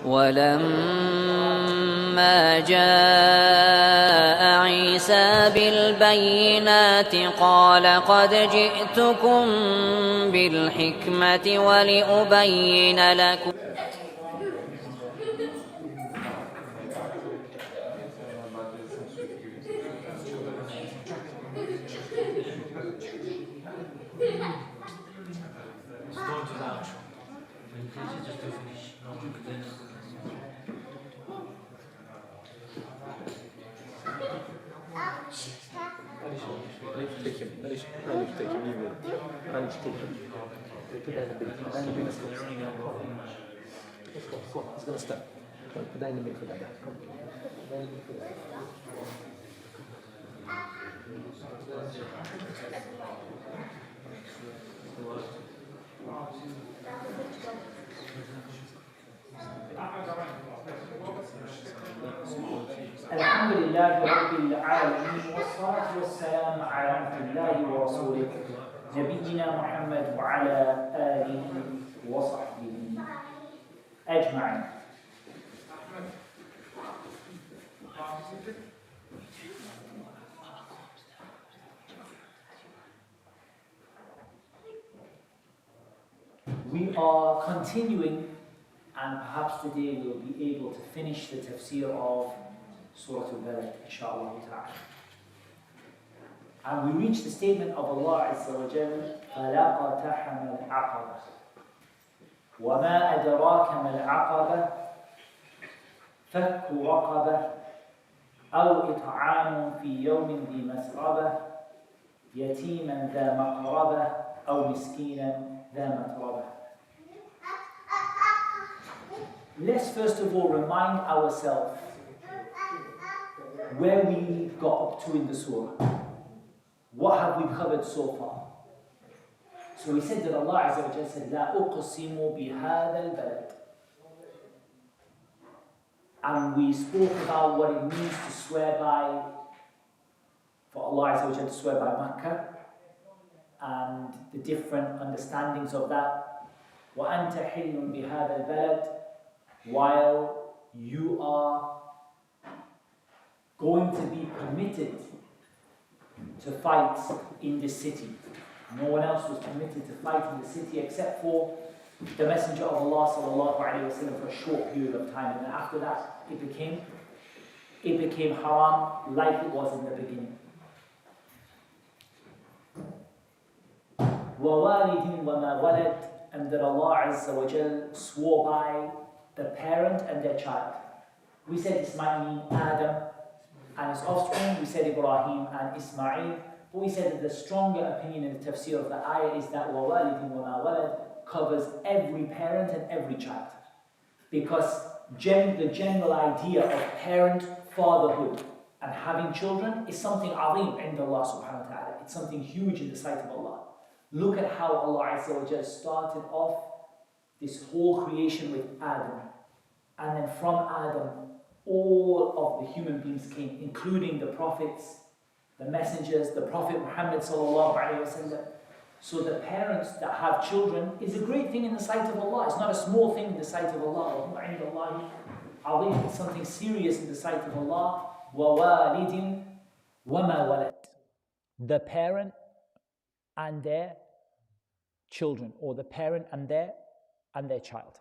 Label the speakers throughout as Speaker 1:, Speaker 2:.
Speaker 1: ولما جاء عيسى بالبينات قال قد جئتكم بالحكمة ولأبين لكم
Speaker 2: الحمد لله رب العالمين والصلاة والسلام على عبد الله ورسوله نبينا محمد وعلى آله وصحبه أجمعين. We are continuing, and perhaps today we'll be able to finish the tafsir of Surah Balad, inshaAllah ta'ala. And we reach the statement of Allah Azza wa Jalla, فَلَقَتَحَمَ الْعَقَبَةِ وَمَا أَدْرَاكَ مَا الْعَقَبَةِ فَكُّ رَقَبَةٍ أَوْ إِطْعَامٌ فِي يَوْمٍ ذِي مَسْرَبَةٍ يَتِيمًا ذَا مَقْرَبَةٍ أَوْ مِسْكِينًا ذَا مَتْرَبَةٍ. Let's first of all remind ourselves where we got up to in the surah. What have we covered so far? So we said that Allah Azza wa Jalla said, لا أقسم بهذا البلد. And we spoke about what it means to swear by, for Allah Azza wa Jalla to swear by Makkah, and the different understandings of that. وأنت حل بهذا البلد, while you are going to be permitted to fight in this city. No one else was permitted to fight in the city except for the Messenger of Allah sallallahu alaihi wasallam for a short period of time, and then after that it became haram like it was in the beginning. وَوَالِدٍ وَمَا وَلَدٍ, and that Allah Azza wa Jal swore by the parent and their child. We said this might mean Adam and his offspring. We said Ibrahim and Ismail. But we said that the stronger opinion in the tafsir of the ayah is that وَوَالِدٍ وَمَا وَلَدٍ covers every parent and every child. Because the general idea of parent fatherhood and having children is something azim in Allah subhanahu wa ta'ala. It's something huge in the sight of Allah. Look at how Allah Azza wa Jalla started off this whole creation with Adam. And then from Adam, all of the human beings came, including the prophets, the messengers, the Prophet Muhammad sallallahu alaihi wasallam. So the parents that have children is a great thing in the sight of Allah. It's not a small thing in the sight of Allah. It's something serious in the sight of Allah. وَوَالِدٍ وَمَا وَلَدٍ. The parent and their children, or the parent and their child.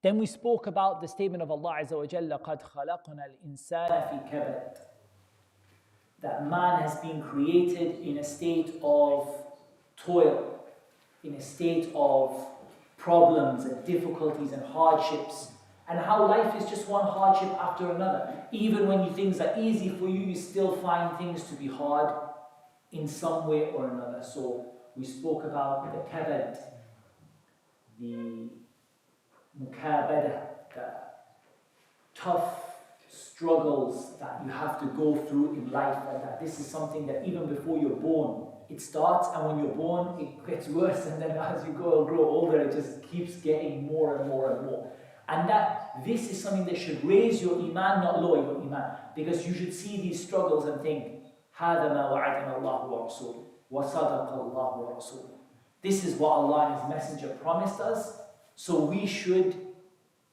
Speaker 2: Then we spoke about the statement of Allah Azza wa Jalla, قَدْ خَلَقْنَا الْإِنسَانَ فِي كَبَدٍ. That man has been created in a state of toil, in a state of problems and difficulties and hardships, and how life is just one hardship after another. Even when things are easy for you, you still find things to be hard in some way or another. So we spoke about the kabad, the mukabada, the tough struggles that you have to go through in life, and that this is something that even before you're born, it starts, and when you're born, it gets worse, and then as you grow older, it just keeps getting more and more and more. And that this is something that should raise your iman, not lower your iman, because you should see these struggles and think, هذا ما وعدنا الله ورسوله وصدق الله ورسوله. This is what Allah and His Messenger promised us, So we should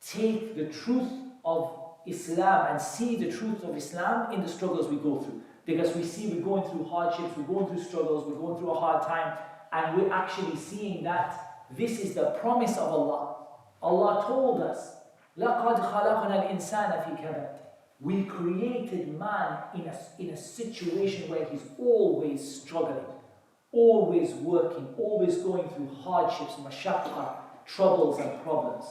Speaker 2: take the truth of Islam and see the truth of Islam in the struggles we go through. Because we see we're going through hardships, we're going through struggles, we're going through a hard time, and we're actually seeing that this is the promise of Allah. Allah told us, لَقَدْ خَلَقْنَا الْإِنسَانَ فِي كَبَدٍ. We created man in a situation where he's always struggling, always working, always going through hardships, mashaqqa, troubles and problems.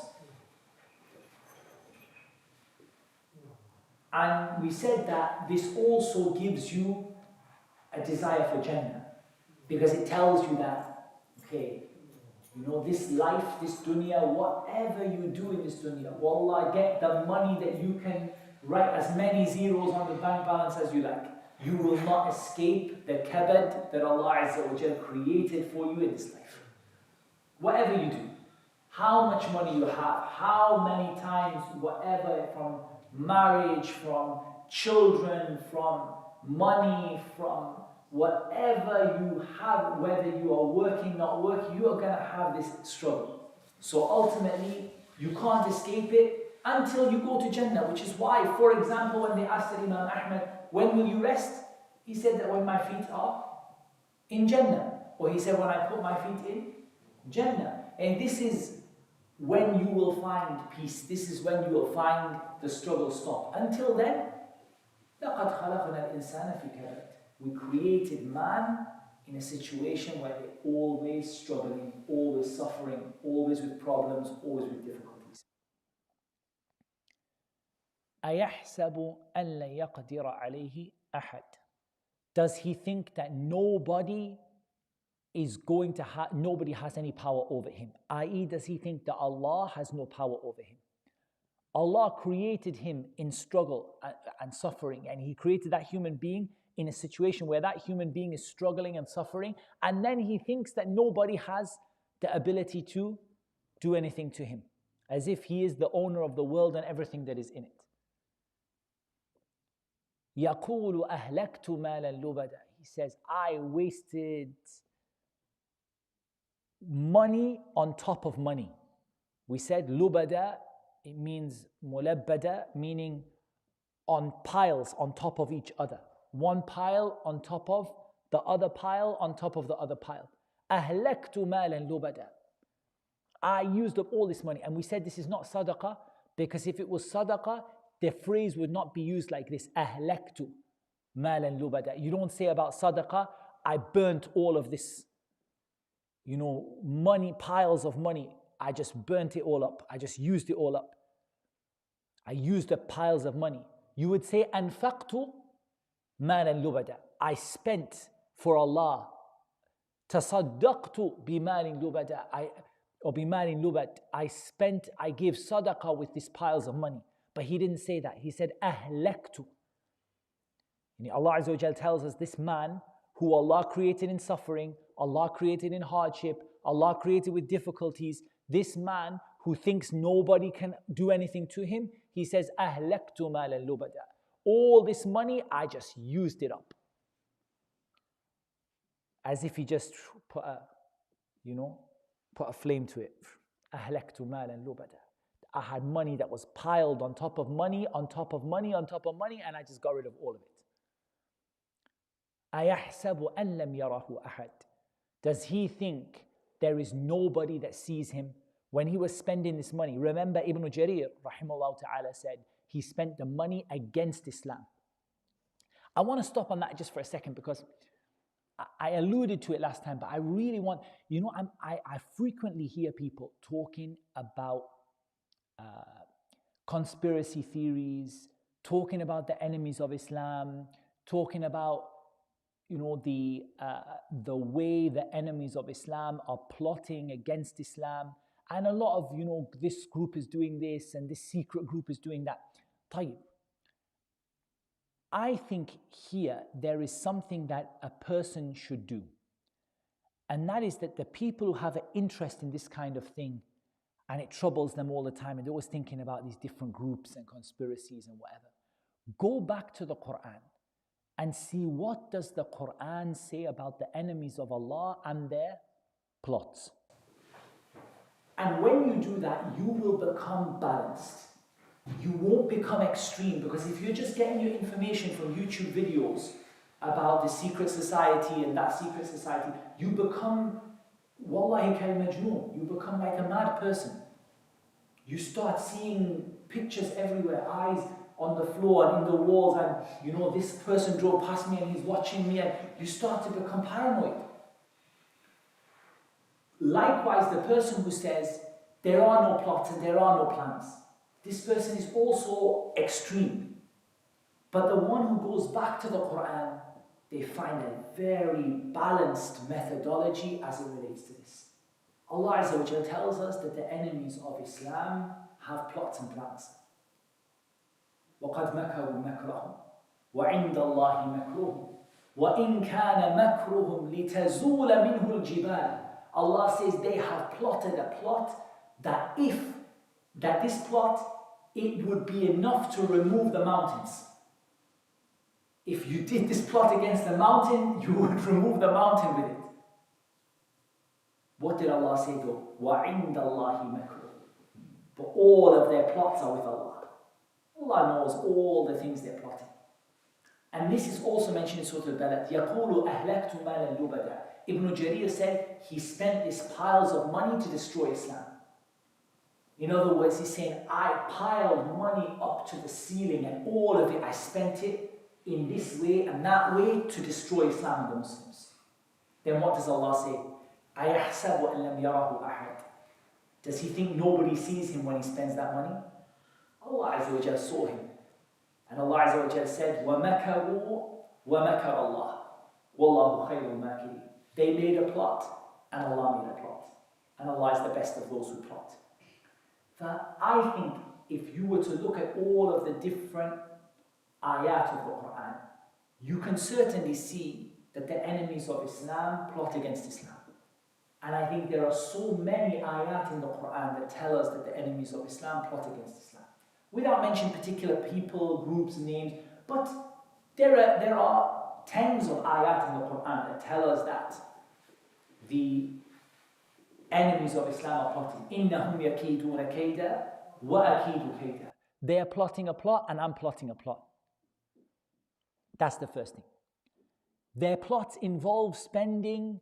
Speaker 2: And we said that this also gives you a desire for Jannah, because it tells you that, okay, you know, this life, this dunya, whatever you do in this dunya, wallah, get the money that you can write as many zeros on the bank balance as you like. You will not escape the kabad that Allah Azza wa Jal created for you in this life. Whatever you do, how much money you have, how many times, whatever, from marriage, from children, from money, from whatever you have, whether you are working, not working, you are going to have this struggle. So ultimately, you can't escape it until you go to Jannah, which is why, for example, when they asked Imam Ahmad, when will you rest? He said that when my feet are in Jannah. Or he said, when I put my feet in Jannah. And this is when you will find peace. This is when you will find the struggle stop. Until then, لَقَدْ خَلَقْنَا الْإِنسَانَ فِي كَبَدٍ. We created man in a situation where they're always struggling, always suffering, always with problems, always with difficulties. أَيَحْسَبُ أَنْ لَنْ يَقْدِرَ عَلَيْهِ أَحَدٍ. Does he think that nobody is going to nobody has any power over him? I.e., does he think that Allah has no power over him? Allah created him in struggle and suffering, and He created that human being in a situation where that human being is struggling and suffering, and then He thinks that nobody has the ability to do anything to him, as if He is the owner of the world and everything that is in it. يَقُولُ أَهْلَكْتُ مَالًا لُبَدًا. He says, I wasted money on top of money. We said lubada, it means mulabbada, meaning on piles on top of each other. One pile on top of the other pile on top of the other pile. أهلكت مالا لبدا. I used up all this money. And we said this is not sadaqah, because if it was sadaqah, the phrase would not be used like this. أهلكت مالا لبدا. You don't say about sadaqah, I burnt all of this, money, piles of money. I just burnt it all up. I just used it all up. I used up piles of money. You would say, أنفقت مالا لبدا. I spent for Allah. تصدقت بمال لبدا. بمال لبد. I gave sadaqah with these piles of money. But He didn't say that. He said, أهلكت. Allah Azza wa Jal tells us this man who Allah created in suffering, Allah created in hardship, Allah created with difficulties, this man who thinks nobody can do anything to him, he says, أهلكت مالا لبدا. All this money, I just used it up. As if he just put a flame to it. أهلكت مالا لبدا. I had money that was piled on top of money, on top of money, on top of money, and I just got rid of all of it. أَيَحْسَبُ أَنْ لَمْ يَرَهُ أَحَدٍ. Does he think there is nobody that sees him? When he was spending this money, remember Ibn Jarir, rahimahullah ta'ala, said he spent the money against Islam. I want to stop on that just for a second, because I alluded to it last time, but I really want, I frequently hear people talking about conspiracy theories, talking about the enemies of Islam, talking about the way the enemies of Islam are plotting against Islam, and a lot of this group is doing this and this secret group is doing that. طيب, I think here there is something that a person should do, and that is that the people who have an interest in this kind of thing and it troubles them all the time and they're always thinking about these different groups and conspiracies and whatever, go back to the Quran and see what does the Quran say about the enemies of Allah and their plots. And when you do that, you will become balanced. You won't become extreme, because if you're just getting your information from YouTube videos about the secret society and that secret society, you become, wallahi kal majnoon, you become like a mad person. You start seeing pictures everywhere, eyes on the floor and in the walls, and you know, this person drove past me and he's watching me, and you start to become paranoid. Likewise, the person who says there are no plots and there are no plans, this person is also extreme. But the one who goes back to the Quran, they find a very balanced methodology as it relates to this. Allah Azza wa Jal tells us that the enemies of Islam have plots and plans. وَقَدْ مَكَرُوا مَكْرَهُمْ وَعِنْدَ اللَّهِ مَكْرُهُمْ وَإِنْ كَانَ مَكْرُهُمْ لِتَزُولَ مِنْهُ الْجِبَالِ. Allah says they have plotted a plot that this plot, it would be enough to remove the mountains. If you did this plot against the mountain, you would remove the mountain with it. What did Allah say though? وَعِنْدَ اللَّهِ مَكْرُهُمْ. But all of their plots are with Allah. Allah knows all the things they're plotting. And this is also mentioned in Surah Balad. يَقُولُ أَهْلَكْتُ مَالًا لُبَدًا. Ibn Jarir said he spent these piles of money to destroy Islam. In other words, he's saying, I piled money up to the ceiling and all of it, I spent it in this way and that way to destroy Islam and the Muslims. Then what does Allah say? أَيَحْسَبُ أَن لَمْ يَرَهُ أَحَدٍ. Does he think nobody sees him when he spends that money? Allah Azza wa Jal saw him. And Allah Azza wa Jal said, وَمَكَرُوا وَمَكَرَ اللَّهُ وَاللَّهُ خَيْرُ الْمَاكِرِينَ. They made a plot, and Allah made a plot. And Allah is the best of those who plot. But I think if you were to look at all of the different ayat of the Quran, you can certainly see that the enemies of Islam plot against Islam. And I think there are so many ayat in the Quran that tell us that the enemies of Islam plot against Islam. Without mentioning particular people, groups, names, but there are tens of ayat in the Quran that tell us that the enemies of Islam are plotting. إِنَّهُمْ يَكِيدُونَ كَيْدًا وَأَكِيدُ كَيْدًا. They are plotting a plot and I'm plotting a plot. That's the first thing. Their plots involve spending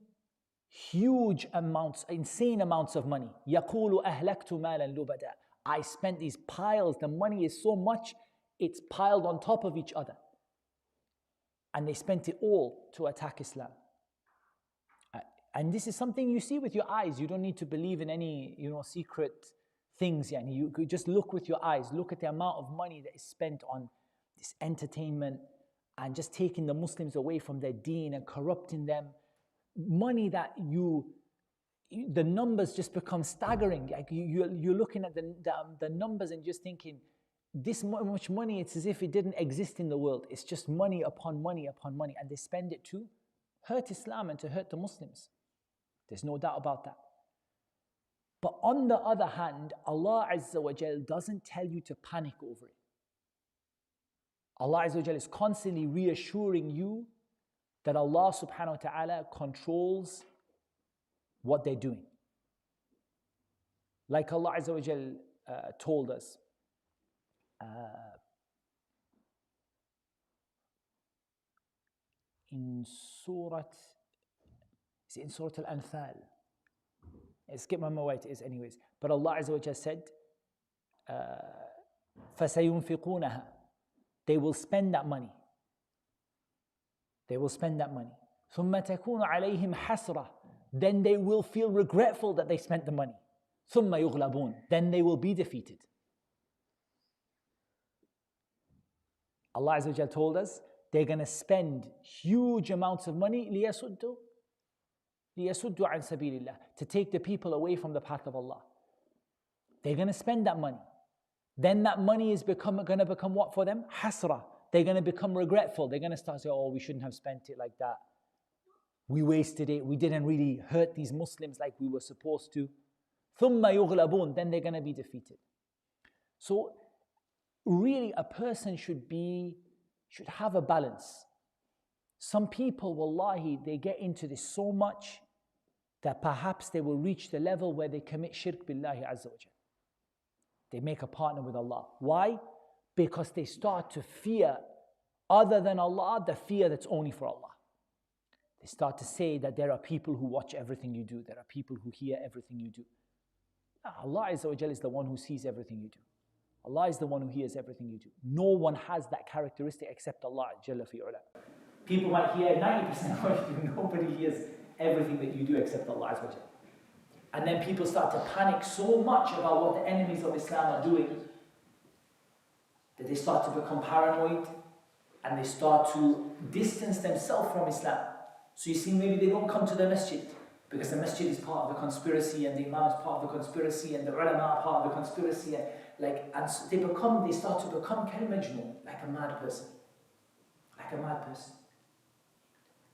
Speaker 2: huge amounts, insane amounts of money. يَقُولُ أَهْلَكْتُ مَالًا لُبَدًا. I spent these piles, the money is so much, it's piled on top of each other. And they spent it all to attack Islam. And this is something you see with your eyes. You don't need to believe in any, secret things. Yani you could just look with your eyes. Look at the amount of money that is spent on this entertainment and just taking the Muslims away from their deen and corrupting them. Money that the numbers just become staggering. Like you're looking at the numbers and just thinking, this much money, it's as if it didn't exist in the world. It's just money upon money upon money. And they spend it to hurt Islam and to hurt the Muslims. There's no doubt about that. But on the other hand, Allah Azza wa Jal doesn't tell you to panic over it. Allah Azza wa Jal is constantly reassuring you that Allah subhanahu wa ta'ala controls what they're doing. Like Allah Azza wa Jal told us, in Surah Al-Anfal. I skip my way it is anyways. But Allah Azza wa Jal said, فَسَيُنْفِقُونَهَا. They will spend that money. They will spend that money. ثُمَّ تَكُونُ عَلَيْهِمْ حَسْرَةً. Then they will feel regretful that they spent the money. ثُمَّ يُغْلَبُونَ. Then they will be defeated. Allah Azza wa Jal told us, they're going to spend huge amounts of money لِيَسُدُّوا عَنْ سَبِيلِ اللَّهِ, to take the people away from the path of Allah. They're going to spend that money. Then that money is going to become what for them? Hasra. They're going to become regretful. They're going to start saying, oh, we shouldn't have spent it like that. We wasted it. We didn't really hurt these Muslims like we were supposed to. ثُمَّ يُغْلَبُونَ. Then they're going to be defeated. So really a person should have a balance. Some people, wallahi, they get into this so much that perhaps they will reach the level where they commit shirk billahi azza wa jal. They make a partner with Allah. Why? Because they start to fear other than Allah, the fear that's only for Allah. They start to say that there are people who watch everything you do. There are people who hear everything you do. Allah Azza wa Jal is the one who sees everything you do. Allah is the one who hears everything you do. No one has that characteristic except Allah Jalla fi ula. People might hear 90% of what you do. Nobody hears everything that you do except Allah Azza wa Jal. And then people start to panic so much about what the enemies of Islam are doing that they start to become paranoid and they start to distance themselves from Islam. So you see, maybe they don't come to the masjid because the masjid is part of the conspiracy and the imam is part of the conspiracy and the ulama are part of the conspiracy. And so they start to become majnoon, like a mad person. Like a mad person.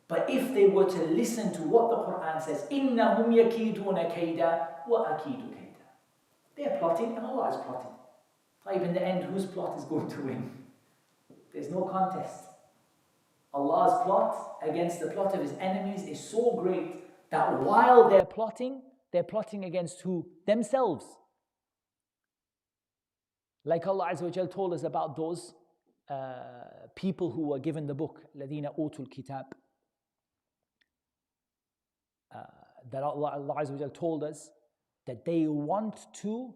Speaker 2: But if they were to listen to what the Quran says, إِنَّهُمْ يَكِيدُونَ كَيْدًا وَأَكِيدُ كَيْدًا. They're plotting and Allah is plotting. Like in the end, whose plot is going to win? There's no contest. Allah's plot against the plot of His enemies is so great that while they're plotting against who? Themselves. Like Allah Azza wa Jal told us about those people who were given the book, الَّذِينَ أُوتُوا الْكِتَابِ. That Allah Azza wa Jal told us that they want to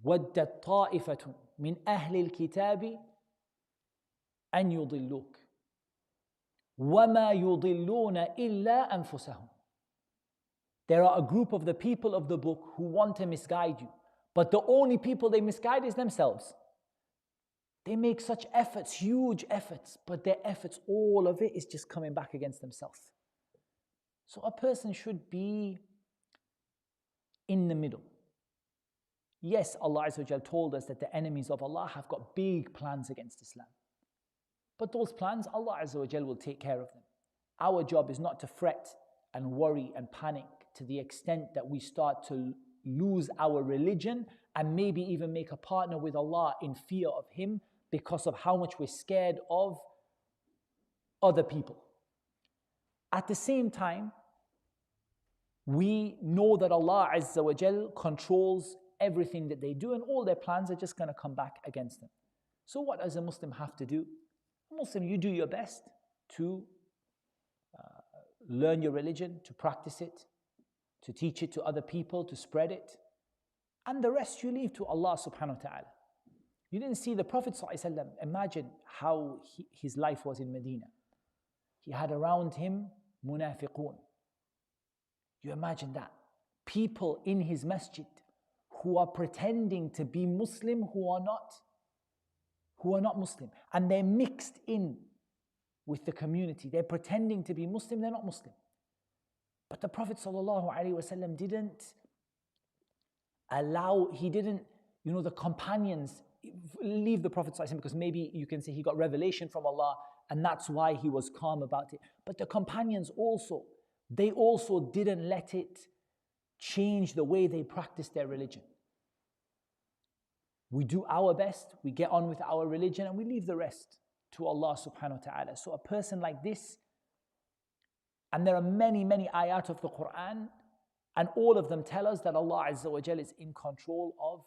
Speaker 2: وَدَّتْ طَائِفَةٌ مِنْ أَهْلِ الْكِتَابِ أَنْ يُضِلُّوكَ وَمَا يُضِلُّونَ إِلَّا أَنفُسَهُمْ. There are a group of the people of the book who want to misguide you, but the only people they misguide is themselves. They make such efforts, huge efforts, but their efforts, all of it is just coming back against themselves. So a person should be in the middle. Yes, Allah Azza wa Jal told us that the enemies of Allah have got big plans against Islam. But those plans, Allah Azza wa Jal will take care of them. Our job is not to fret and worry and panic to the extent that we start to lose our religion and maybe even make a partner with Allah in fear of Him because of how much we're scared of other people. At the same time, we know that Allah Azza wa Jal controls everything that they do and all their plans are just going to come back against them. So what does a Muslim have to do? A Muslim, you do your best to learn your religion, to practice it, to teach it to other people, to spread it. And the rest you leave to Allah subhanahu wa ta'ala. You didn't see the Prophet ﷺ, imagine how his life was in Medina. He had around him munafiqun. You imagine that. People in his masjid who are pretending to be Muslim who are not Muslim. And they're mixed in with the community. They're pretending to be Muslim, they're not Muslim. But the Prophet ﷺ didn't allow, the companions, leave the Prophet ﷺ because maybe you can say he got revelation from Allah and that's why he was calm about it. But the companions also, they also didn't let it change the way they practiced their religion. We do our best, we get on with our religion and we leave the rest to Allah subhanahu wa ta'ala. So a person like this, and there are many, many ayat of the Quran, and all of them tell us that Allah Azza wa Jal is in control of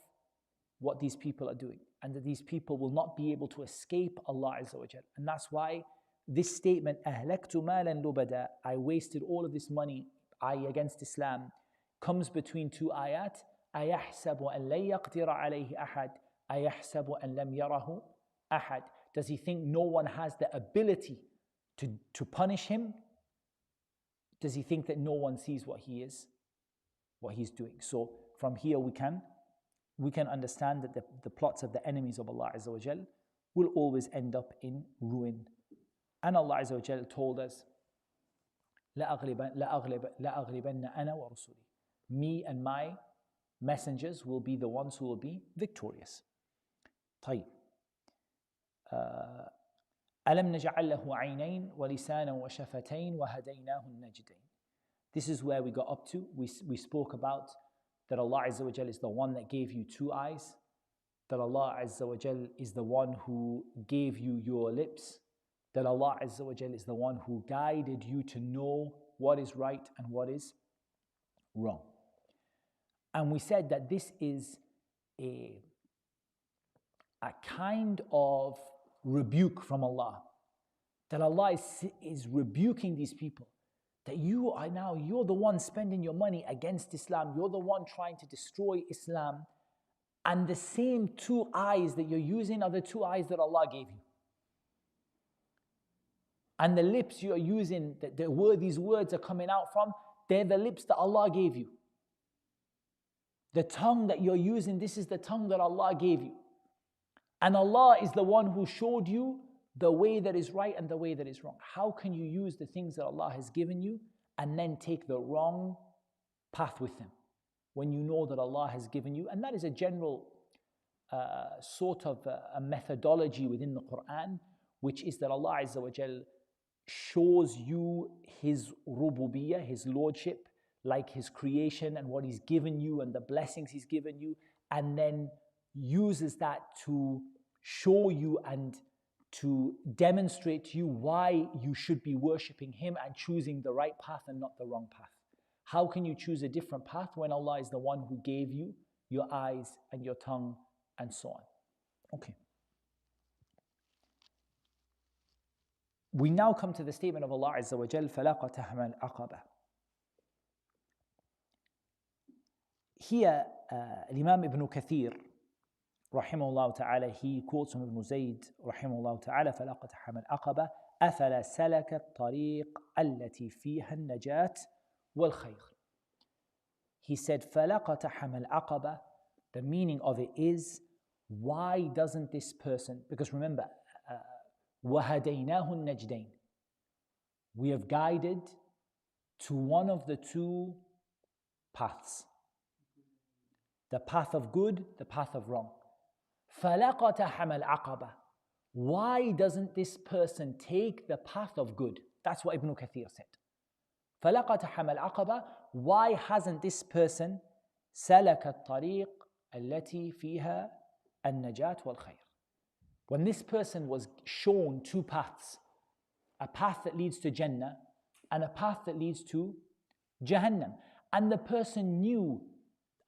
Speaker 2: what these people are doing, and that these people will not be able to escape Allah Azza wa Jal. And that's why this statement, أَهْلَكْتُ مَالًا لُبَدًا, I wasted all of this money, against Islam, comes between two ayat. أَيَحْسَبُ أَنْ لَنْ يَقْدِرَ عَلَيْهِ أَحَدٌ أَيَحْسَبُ أَنْ لَمْ يَرَهُ أَحَدٌ. Does he think no one has the ability to punish him? Does he think that no one sees what he's doing? So from here we can understand that the plots of the enemies of Allah Azza wa Jal will always end up in ruin. And Allah Azza wa Jal told us, لَأَغْلِبَنَّ أَنَا وَرُسُلِي. Me and my messengers will be the ones who will be victorious. طيب. أَلَمْ نَجْعَلْ لَهُ عَيْنَيْنِ وَلِسَانًا وَشَفَتَيْنِ وَهَدَيْنَاهُ النَّجْدَيْنِ. This is where we got up to. We spoke about that Allah Azza wa Jal is the one that gave you two eyes, that Allah Azza wa Jal is the one who gave you your lips, that Allah Azza wa Jal is the one who guided you to know what is right and what is wrong. And we said that this is a kind of rebuke from Allah. That Allah is rebuking these people. That you're the one spending your money against Islam. You're the one trying to destroy Islam. And the same two eyes that you're using are the two eyes that Allah gave you. And the lips you're using, these words are coming out from, they're the lips that Allah gave you. The tongue that you're using, this is the tongue that Allah gave you. And Allah is the one who showed you the way that is right and the way that is wrong. How can you use the things that Allah has given you and then take the wrong path with them when you know that Allah has given you? And that is a general sort of a methodology within the Quran, which is that Allah Azza wa Jal shows you His rububiyyah, His lordship, like His creation and what He's given you and the blessings He's given you, and then uses that to show you and to demonstrate to you why you should be worshipping Him and choosing the right path and not the wrong path. How can you choose a different path when Allah is the one who gave you your eyes and your tongue and so on? Okay. We now come to the statement of Allah Azza wa Jal, فَلَا قَتَحْمَ الْعَقَبَةِ. Here, Imam Ibn Kathir, rahimahullah ta'ala, he quotes from Ibn Zayd, rahimahullah ta'ala, فَلَا قَتَحْمَ الْعَقَبَةِ أَفَلَا سَلَكَ الطَّرِيقَ الَّتِي فِيهَا النَّجَاةِ وَالْخَيْرِ. He said, فَلَا قَتَحْمَ الْعَقَبَةِ. The meaning of it is, why doesn't this person, because remember, وَهَدَيْنَاهُ النَّجْدَيْنِ, we have guided to one of the two paths. The path of good, the path of wrong. فَلَا قَتَحَمَ الْعَقَبَةِ. Why doesn't this person take the path of good? That's what Ibn Kathir said. فَلَا قَتَحَمَ الْعَقَبَةِ. Why hasn't this person سَلَكَ الطَّرِيقَ الَّتِي فِيهَا النَّجَاةِ وَالْخَيْرِ. When this person was shown two paths, a path that leads to Jannah and a path that leads to Jahannam, and the person knew,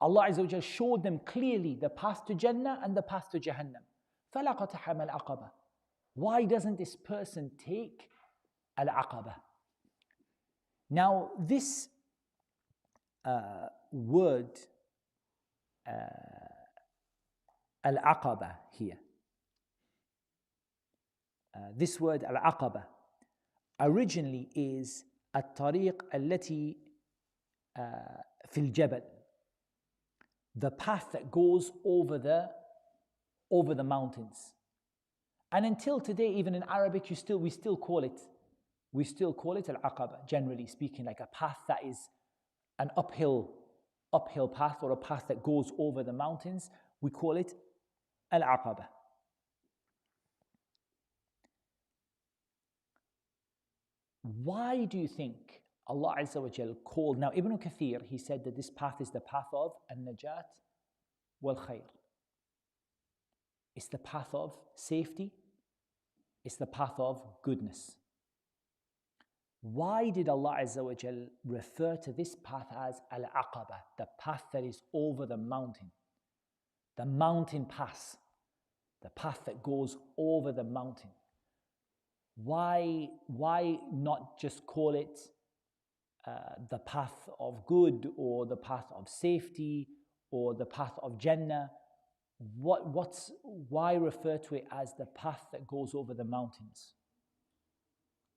Speaker 2: Allah Azza wa Jalla showed them clearly the path to Jannah and the path to Jahannam. فَلَا قَتَحَمَ الْعَقَبَةِ. Why doesn't this person take al-aqaba? Now this word al-aqaba here, this word al-aqaba originally is الطريق التي في الجبل, the path that goes over the mountains. And until today, even in Arabic, we still call it al-aqaba, generally speaking, like a path that is an uphill path, or a path that goes over the mountains. We call it al-aqaba. Why do you think Allah Azza wa Jal called? Now Ibn Kathir, he said that this path is the path of al-najat wal-khair. It's the path of safety. It's the path of goodness. Why did Allah Azza wa Jal refer to this path as al-aqaba, the path that is over the mountain pass, the path that goes over the mountain? Why not just call it the path of good, or the path of safety, or the path of Jannah? Why refer to it as the path that goes over the mountains?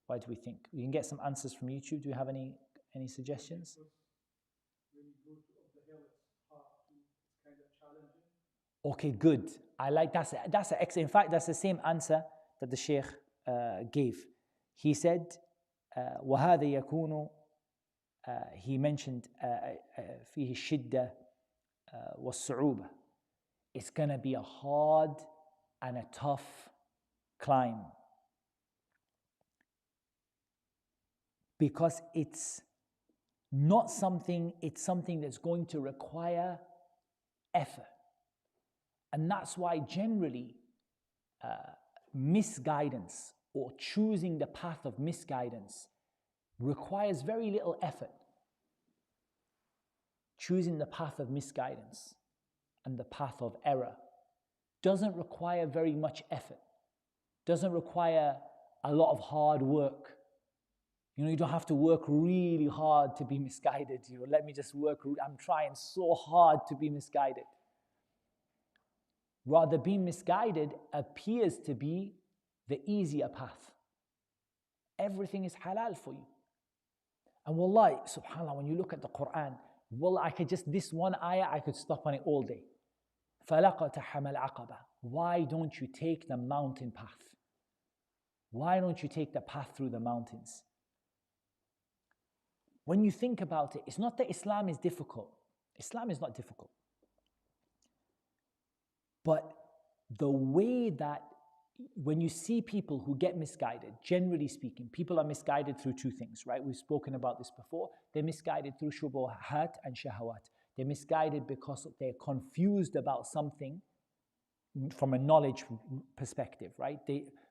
Speaker 2: Why do we think? We can get some answers from YouTube. Do you have any suggestions?
Speaker 3: When you go to up the hill, it's hard to, it's kind of challenging.
Speaker 2: Okay, good. I like that's an excellent. In fact, that's the same answer that the Shaykh gave. He said, وَهَذَا يَكُونُ, he mentioned فيه الشدة والصعوبة. It's going to be a hard and a tough climb, because it's something that's going to require effort. And that's why generally misguidance, or choosing the path of misguidance, requires very little effort. Choosing the path of misguidance and the path of error doesn't require very much effort, doesn't require a lot of hard work. You don't have to work really hard to be misguided. Let me just work, I'm trying so hard to be misguided. Rather, being misguided appears to be the easier path. Everything is halal for you. And wallahi, subhanAllah, when you look at the Quran, wallah, this one ayah, I could stop on it all day. فَلَقَتَحَمَ الْعَقَبَةِ. Why don't you take the mountain path? Why don't you take the path through the mountains? When you think about it, it's not that Islam is difficult. Islam is not difficult. But the way that when you see people who get misguided, generally speaking, people are misguided through two things, right? We've spoken about this before. They're misguided through shubuhat and shahawat. They're misguided because they're confused about something from a knowledge perspective, right?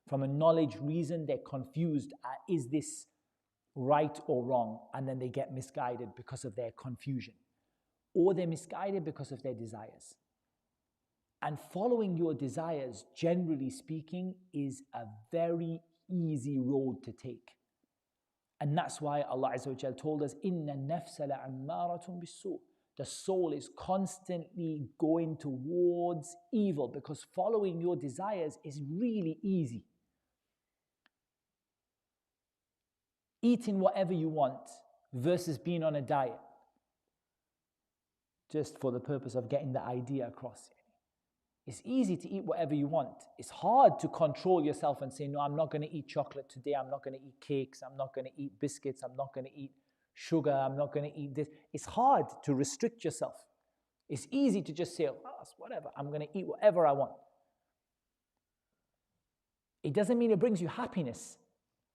Speaker 2: From a knowledge reason, they're confused. Is this right or wrong? And then they get misguided because of their confusion. Or they're misguided because of their desires. And following your desires, generally speaking, is a very easy road to take. And that's why Allah Azza wa Jal told us, إِنَّ النَّفْسَ لَعَمَّارَةٌ بِالسُّوءِ. The soul is constantly going towards evil because following your desires is really easy. Eating whatever you want versus being on a diet. Just for the purpose of getting the idea across. It's easy to eat whatever you want. It's hard to control yourself and say, no, I'm not going to eat chocolate today. I'm not going to eat cakes. I'm not going to eat biscuits. I'm not going to eat sugar. I'm not going to eat this. It's hard to restrict yourself. It's easy to just say, oh, whatever. I'm going to eat whatever I want. It doesn't mean it brings you happiness.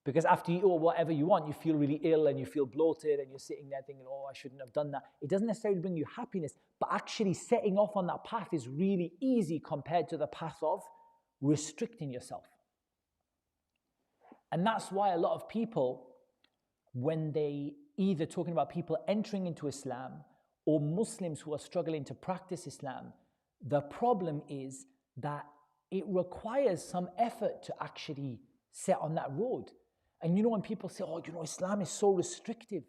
Speaker 2: Because after you eat whatever you want, you feel really ill and you feel bloated and you're sitting there thinking, oh, I shouldn't have done that. It doesn't necessarily bring you happiness, but actually setting off on that path is really easy compared to the path of restricting yourself. And that's why a lot of people, when they either talking about people entering into Islam or Muslims who are struggling to practice Islam, the problem is that it requires some effort to actually set on that road. And when people say, oh, Islam is so restrictive.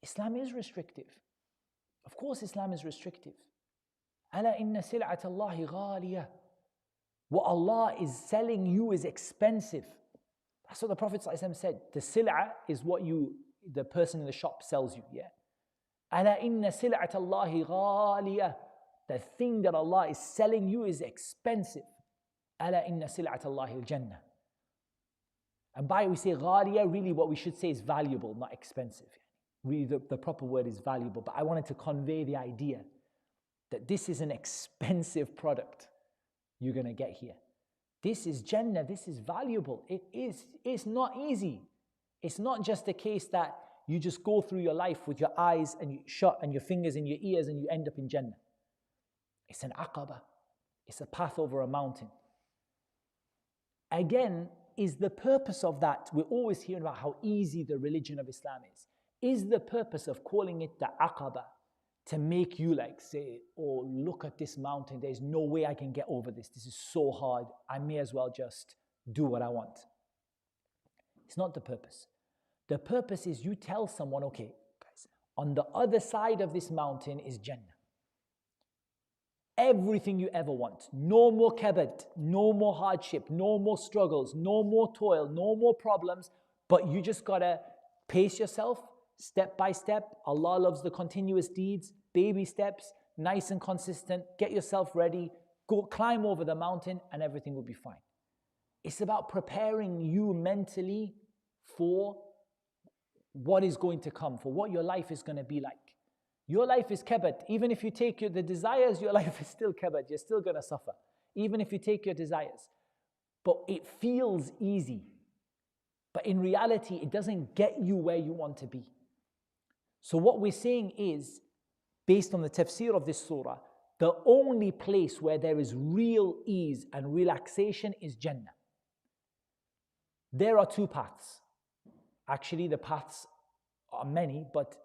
Speaker 2: Islam is restrictive. Of course Islam is restrictive. أَلَا إِنَّ سِلْعَةَ اللَّهِ غَالِيَةٌ. What Allah is selling you is expensive. That's what the Prophet ﷺ said. The sil'a is what the person in the shop sells you, yeah? أَلَا إِنَّ سِلْعَةَ اللَّهِ غَالِيَةٌ. The thing that Allah is selling you is expensive. أَلَا إِنَّ سِلْعَةَ اللَّهِ الْجَنَّةِ. And by we say ghaliya, really what we should say is valuable, not expensive. Really the proper word is valuable, but I wanted to convey the idea that this is an expensive product you're going to get here. This is Jannah, this is valuable. It's not easy. It's not just a case that you just go through your life with your eyes and you shut and your fingers in your ears and you end up in Jannah. It's an aqaba. It's a path over a mountain. Again, is the purpose of that, we're always hearing about how easy the religion of Islam is the purpose of calling it the aqaba to make you say, oh, look at this mountain, there's no way I can get over this is so hard, I may as well just do what I want. It's not the purpose. The purpose is you tell someone, okay, guys, on the other side of this mountain is Jannah. Everything you ever want. No more kabad, no more hardship, no more struggles, no more toil, no more problems. But you just gotta pace yourself step by step. Allah loves the continuous deeds, baby steps, nice and consistent. Get yourself ready, go climb over the mountain and everything will be fine. It's about preparing you mentally for what is going to come, for what your life is going to be like. Your life is kabad. Even if you take the desires, your life is still kabad. You're still going to suffer. Even if you take your desires. But it feels easy. But in reality, it doesn't get you where you want to be. So what we're saying is, based on the tafsir of this surah, the only place where there is real ease and relaxation is Jannah. There are two paths. Actually, the paths are many, but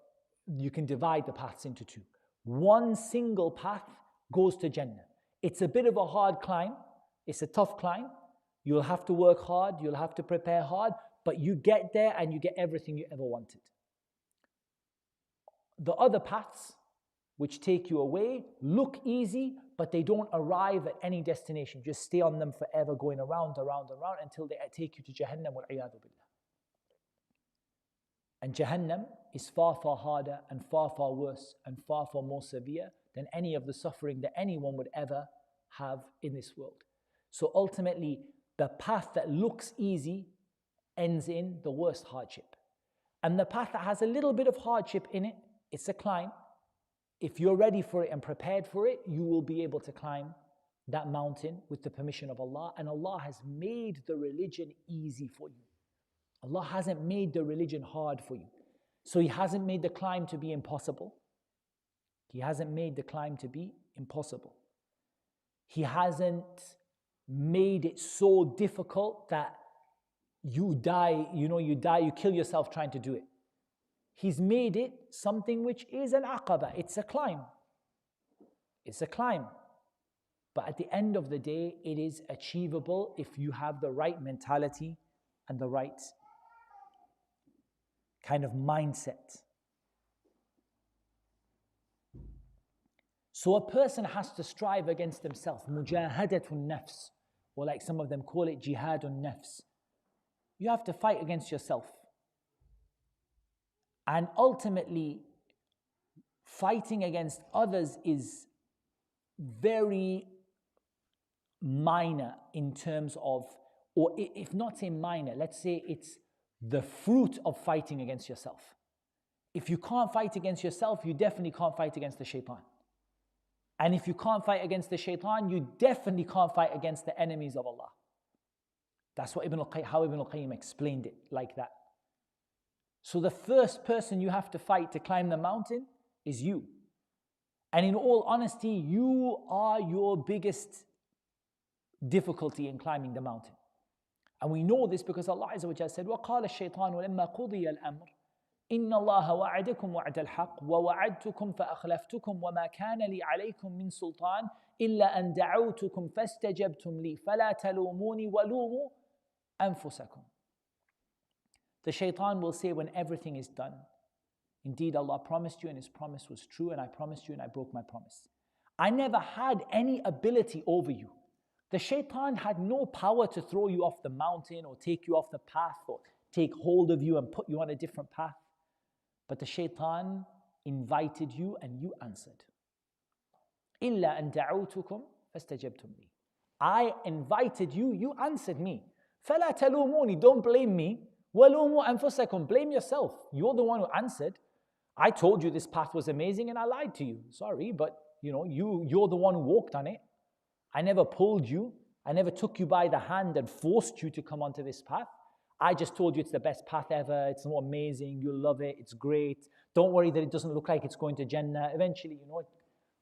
Speaker 2: you can divide the paths into two. One single path goes to Jannah. It's a bit of a hard climb. It's a tough climb. You'll have to work hard. You'll have to prepare hard. But you get there and you get everything you ever wanted. The other paths, which take you away, look easy, but they don't arrive at any destination. Just stay on them forever, going around until they take you to Jahannam, wal-'iyadhu billah. And Jahannam is far, far harder and far, far worse and far, far more severe than any of the suffering that anyone would ever have in this world. So ultimately, the path that looks easy ends in the worst hardship. And the path that has a little bit of hardship in it, it's a climb. If you're ready for it and prepared for it, you will be able to climb that mountain with the permission of Allah. And Allah has made the religion easy for you. Allah hasn't made the religion hard for you. So He hasn't made the climb to be impossible. He hasn't made the climb to be impossible. He hasn't made it so difficult that you die, you kill yourself trying to do it. He's made it something which is an aqaba. It's a climb. It's a climb. But at the end of the day, it is achievable if you have the right mentality and the right kind of mindset. So a person has to strive against himself. Mujahadatun nafs, or like some of them call it, jihadun nafs. You have to fight against yourself. And ultimately, fighting against others is very minor in terms of, or if not say minor, let's say it's the fruit of fighting against yourself. If you can't fight against yourself, you definitely can't fight against the shaitan. And if you can't fight against the shaitan, you definitely can't fight against the enemies of Allah. That's what how Ibn al-Qayyim explained it like that. So the first person you have to fight to climb the mountain is you. And in all honesty, you are your biggest difficulty in climbing the mountain. And we know this because Allah Azza wa Jalla said, وَقَالَ الشَّيْطَانُ لَمَّا قُضِيَ الْأَمْرُ إِنَّ اللَّهَ وَعَدَكُمْ وَعْدَ الْحَقِّ وَوَعَدْتُكُمْ فَأَخْلَفْتُكُمْ وَمَا كَانَ لِي عَلَيْكُمْ مِنْ سُلْطَانٍ إِلَّا أَنْ دَعَوْتُكُمْ فَاسْتَجَبْتُمْ لِي فَلَا تَلُومُونِي وَلُومُوا أَنفُسَكُمْ. The shaitan will say when everything is done, indeed Allah promised you and His promise was true, and I promised you and I broke my promise. I never had any ability over you. The shaitan had no power to throw you off the mountain or take you off the path or take hold of you and put you on a different path. But the shaitan invited you and you answered. إِلَّا أَن دَعَوْتُكُمْ فَاسْتَجَبْتُمْ لِي. I invited you, you answered me. فَلَا تَلُومُونِي. Don't blame me. وَلُومُوا أَنفُسَكُمْ. Blame yourself. You're the one who answered. I told you this path was amazing and I lied to you. Sorry, but you're the one who walked on it. I never pulled you. I never took you by the hand and forced you to come onto this path. I just told you it's the best path ever. It's so amazing. You'll love it. It's great. Don't worry that it doesn't look like it's going to Jannah. Eventually,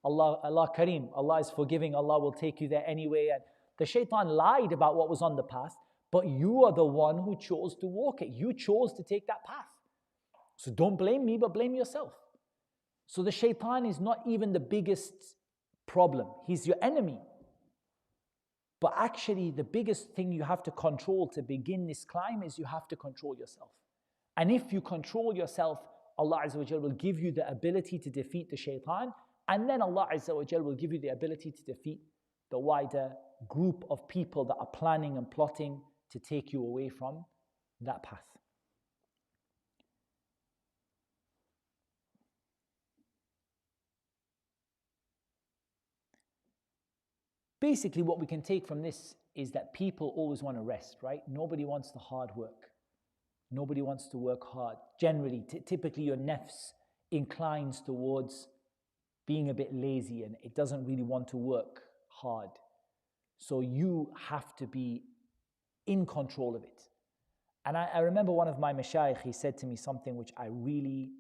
Speaker 2: Allah Kareem. Allah is forgiving. Allah will take you there anyway. And the shaitan lied about what was on the path, but you are the one who chose to walk it. You chose to take that path. So don't blame me, but blame yourself. So the shaitan is not even the biggest problem. He's your enemy. But actually, the biggest thing you have to control to begin this climb is you have to control yourself. And if you control yourself, Allah Azza wa Jal will give you the ability to defeat the shaitan, and then Allah Azza wa Jal will give you the ability to defeat the wider group of people that are planning and plotting to take you away from that path. Basically, what we can take from this is that people always want to rest, right? Nobody wants the hard work. Nobody wants to work hard. Generally, typically your nafs inclines towards being a bit lazy and it doesn't really want to work hard. So you have to be in control of it. And I remember one of my mashayikh, he said to me something which I really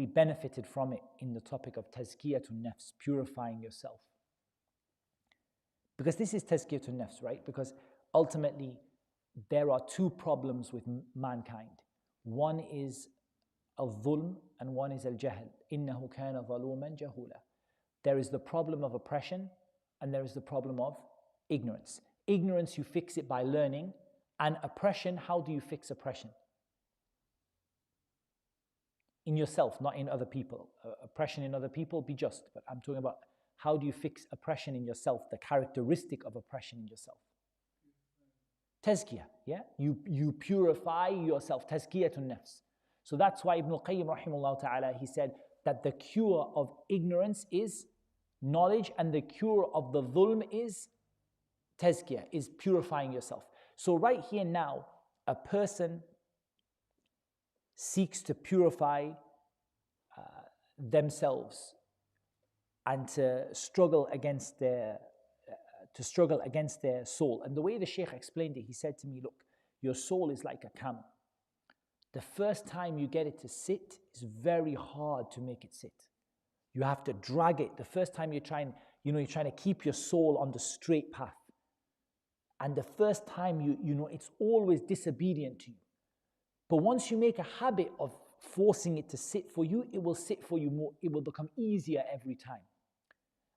Speaker 2: benefited from it in the topic of tazkiyatun nafs, purifying yourself. Because this is tazkiyatun nafs, right? Because ultimately, there are two problems with mankind. One is al-dhulm and one is al-jahl. إِنَّهُ كَانَ ظَلُومًا جَهُولًا. There is the problem of oppression and there is the problem of ignorance. Ignorance, you fix it by learning, and oppression, how do you fix oppression? In yourself, not in other people. Oppression in other people, be just. But I'm talking about how do you fix oppression in yourself, the characteristic of oppression in yourself. Tazkiyah, yeah? You purify yourself, tazkiyatun nafs. So that's why Ibn al-Qayyim rahimahullah ta'ala, he said that the cure of ignorance is knowledge and the cure of the dhulm is tazkiyah, is purifying yourself. So right here now, a person seeks to purify themselves and to struggle against their soul. And the way the Shaykh explained it, he said to me, look, your soul is like a camel. The first time you get it to sit, it's very hard to make it sit. You have to drag it. The first time you're trying to keep your soul on the straight path. And the first time it's always disobedient to you. But once you make a habit of forcing it to sit for you, it will sit for you more. It will become easier every time.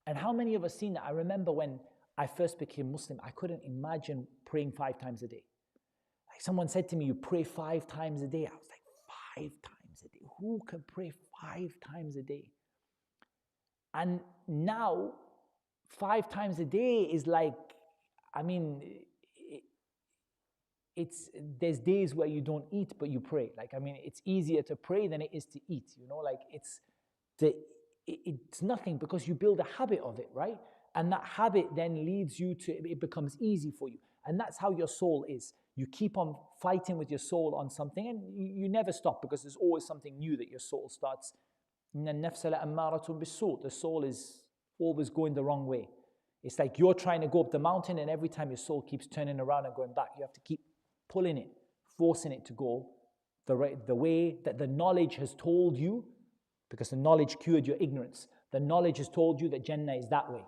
Speaker 2: And how many of us seen that? I remember when I first became Muslim, I couldn't imagine praying 5 times a day. Like someone said to me, you pray 5 times a day. I was like, 5 times a day? Who can pray 5 times a day? And now, 5 times a day is like, there's days where you don't eat, but you pray. It's easier to pray than it is to eat. It's nothing because you build a habit of it, right? And that habit then leads you to, it becomes easy for you. And that's how your soul is. You keep on fighting with your soul on something and you never stop because there's always something new that your soul starts. The soul is always going the wrong way. It's like you're trying to go up the mountain and every time your soul keeps turning around and going back, you have to keep pulling it, forcing it to go the way that the knowledge has told you, because the knowledge cured your ignorance. The knowledge has told you that Jannah is that way.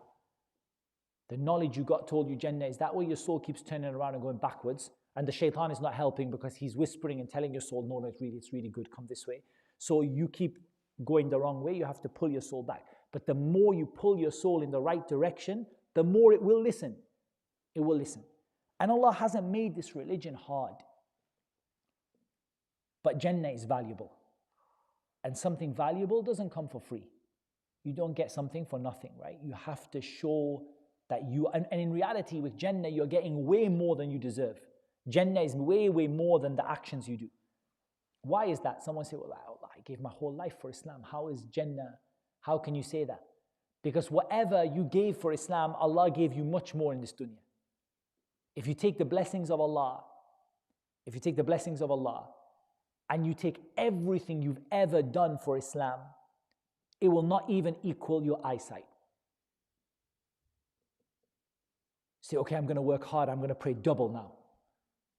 Speaker 2: The knowledge you got told you Jannah is that way, your soul keeps turning around and going backwards. And the shaitan is not helping because he's whispering and telling your soul, no, it's really good, come this way. So you keep going the wrong way, you have to pull your soul back. But the more you pull your soul in the right direction, the more it will listen. It will listen. And Allah hasn't made this religion hard. But Jannah is valuable. And something valuable doesn't come for free. You don't get something for nothing, right? You have to show that and in reality with Jannah, you're getting way more than you deserve. Jannah is way, way more than the actions you do. Why is that? Someone say, well, Allah, I gave my whole life for Islam. How is Jannah? How can you say that? Because whatever you gave for Islam, Allah gave you much more in this dunya. If you take the blessings of Allah, and you take everything you've ever done for Islam, it will not even equal your eyesight. Say, okay, I'm going to work hard, I'm going to pray double now.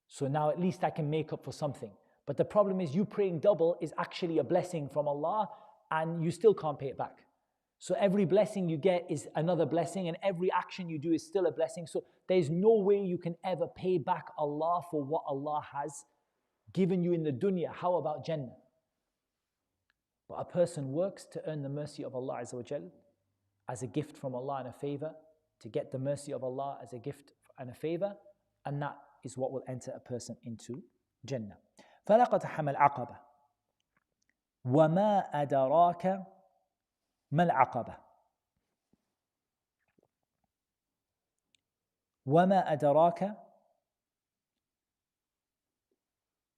Speaker 2: So now at least I can make up for something. But the problem is you praying double is actually a blessing from Allah and you still can't pay it back. So every blessing you get is another blessing and every action you do is still a blessing. So there's no way you can ever pay back Allah for what Allah has given you in the dunya. How about Jannah? But a person works to earn the mercy of Allah Azza wa Jal as a gift from Allah and a favor, to get the mercy of Allah as a gift and a favor, and that is what will enter a person into Jannah. فَلَقَتْحَمَ الْعَقَبَةِ وَمَا أَدَرَاكَ مَا الْعَقَبَةِ وَمَا أَدَرَاكَ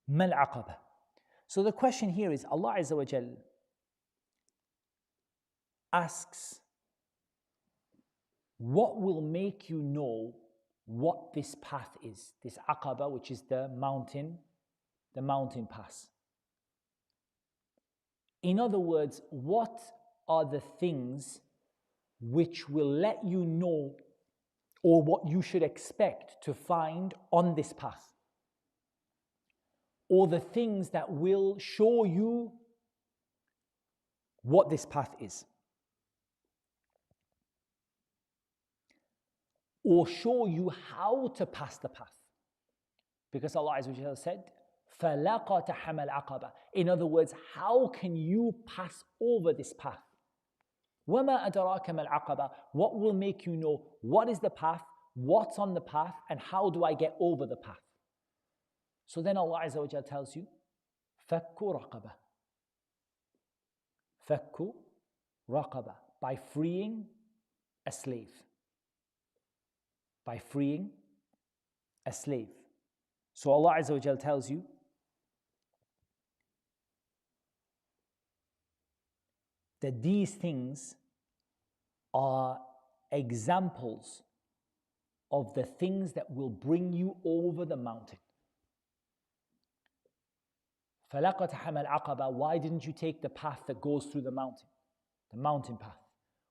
Speaker 2: مَا الْعَقَبَةِ. So the question here is, Allah Azza wa Jal asks, what will make you know what this path is? This Aqaba, which is the mountain pass. In other words, what are the things which will let you know, or what you should expect to find on this path? Or the things that will show you what this path is. Or show you how to pass the path. Because Allah Azza wa Jalla said, فَلَقَتَحَمَ الْعَقَبَةِ. In other words, how can you pass over this path? وَمَا أَدْرَاكَ مَا الْعَقَبَةِ. What will make you know what is the path, what's on the path, and how do I get over the path? So then Allah Azza wa Jalla tells you, فَكُّ رَقَبَةِ. فَكُّ رَقَبَةِ. By freeing a slave. By freeing a slave. So Allah Azza wa Jalla tells you, that these things are examples of the things that will bring you over the mountain. فَلَقَتَحَمَ الْعَقَبَةِ. Why didn't you take the path that goes through the mountain path?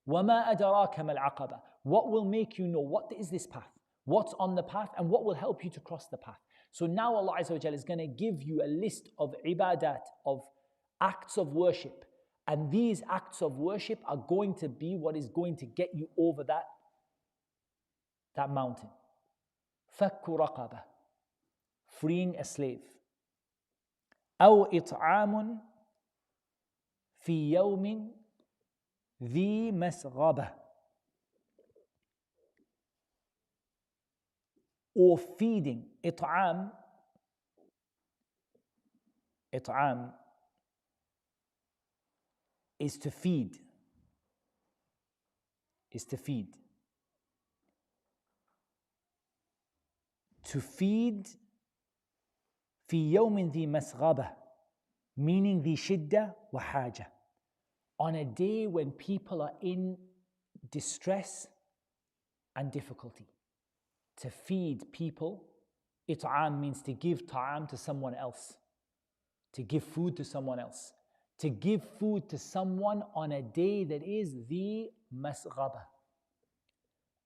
Speaker 2: وَمَا أَدْرَاكَ مَا الْعَقَبَةِ. What will make you know what is this path? What's on the path and what will help you to cross the path? So now Allah Azza wa Jalla is going to give you a list of ibadat, of acts of worship. And these acts of worship are going to be what is going to get you over that mountain. فَكُّ رَقَبَةِ. Freeing a slave. أَوْ إِطْعَامٌ فِي يَوْمٍ ذِي مَسْغَبَةٍ. Or feeding. إطعام is to feed. To feed في يوم ذي مسغبة, meaning ذي شدة وحاجة. On a day when people are in distress and difficulty. To feed people, إطعام means to give ta'am to someone else. To give food to someone else. To give food to someone on a day that is the masghaba.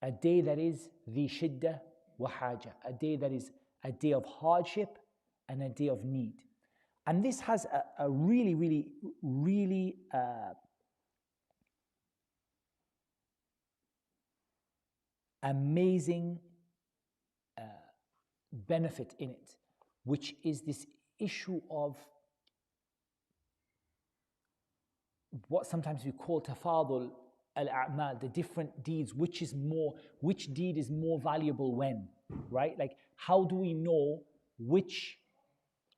Speaker 2: A day that is the shidda wa haja. A day that is a day of hardship and a day of need. And this has a really amazing benefit in it, which is this issue of what sometimes we call tafadul al-a'mal, the different deeds, which deed is more valuable when, right? Like, how do we know which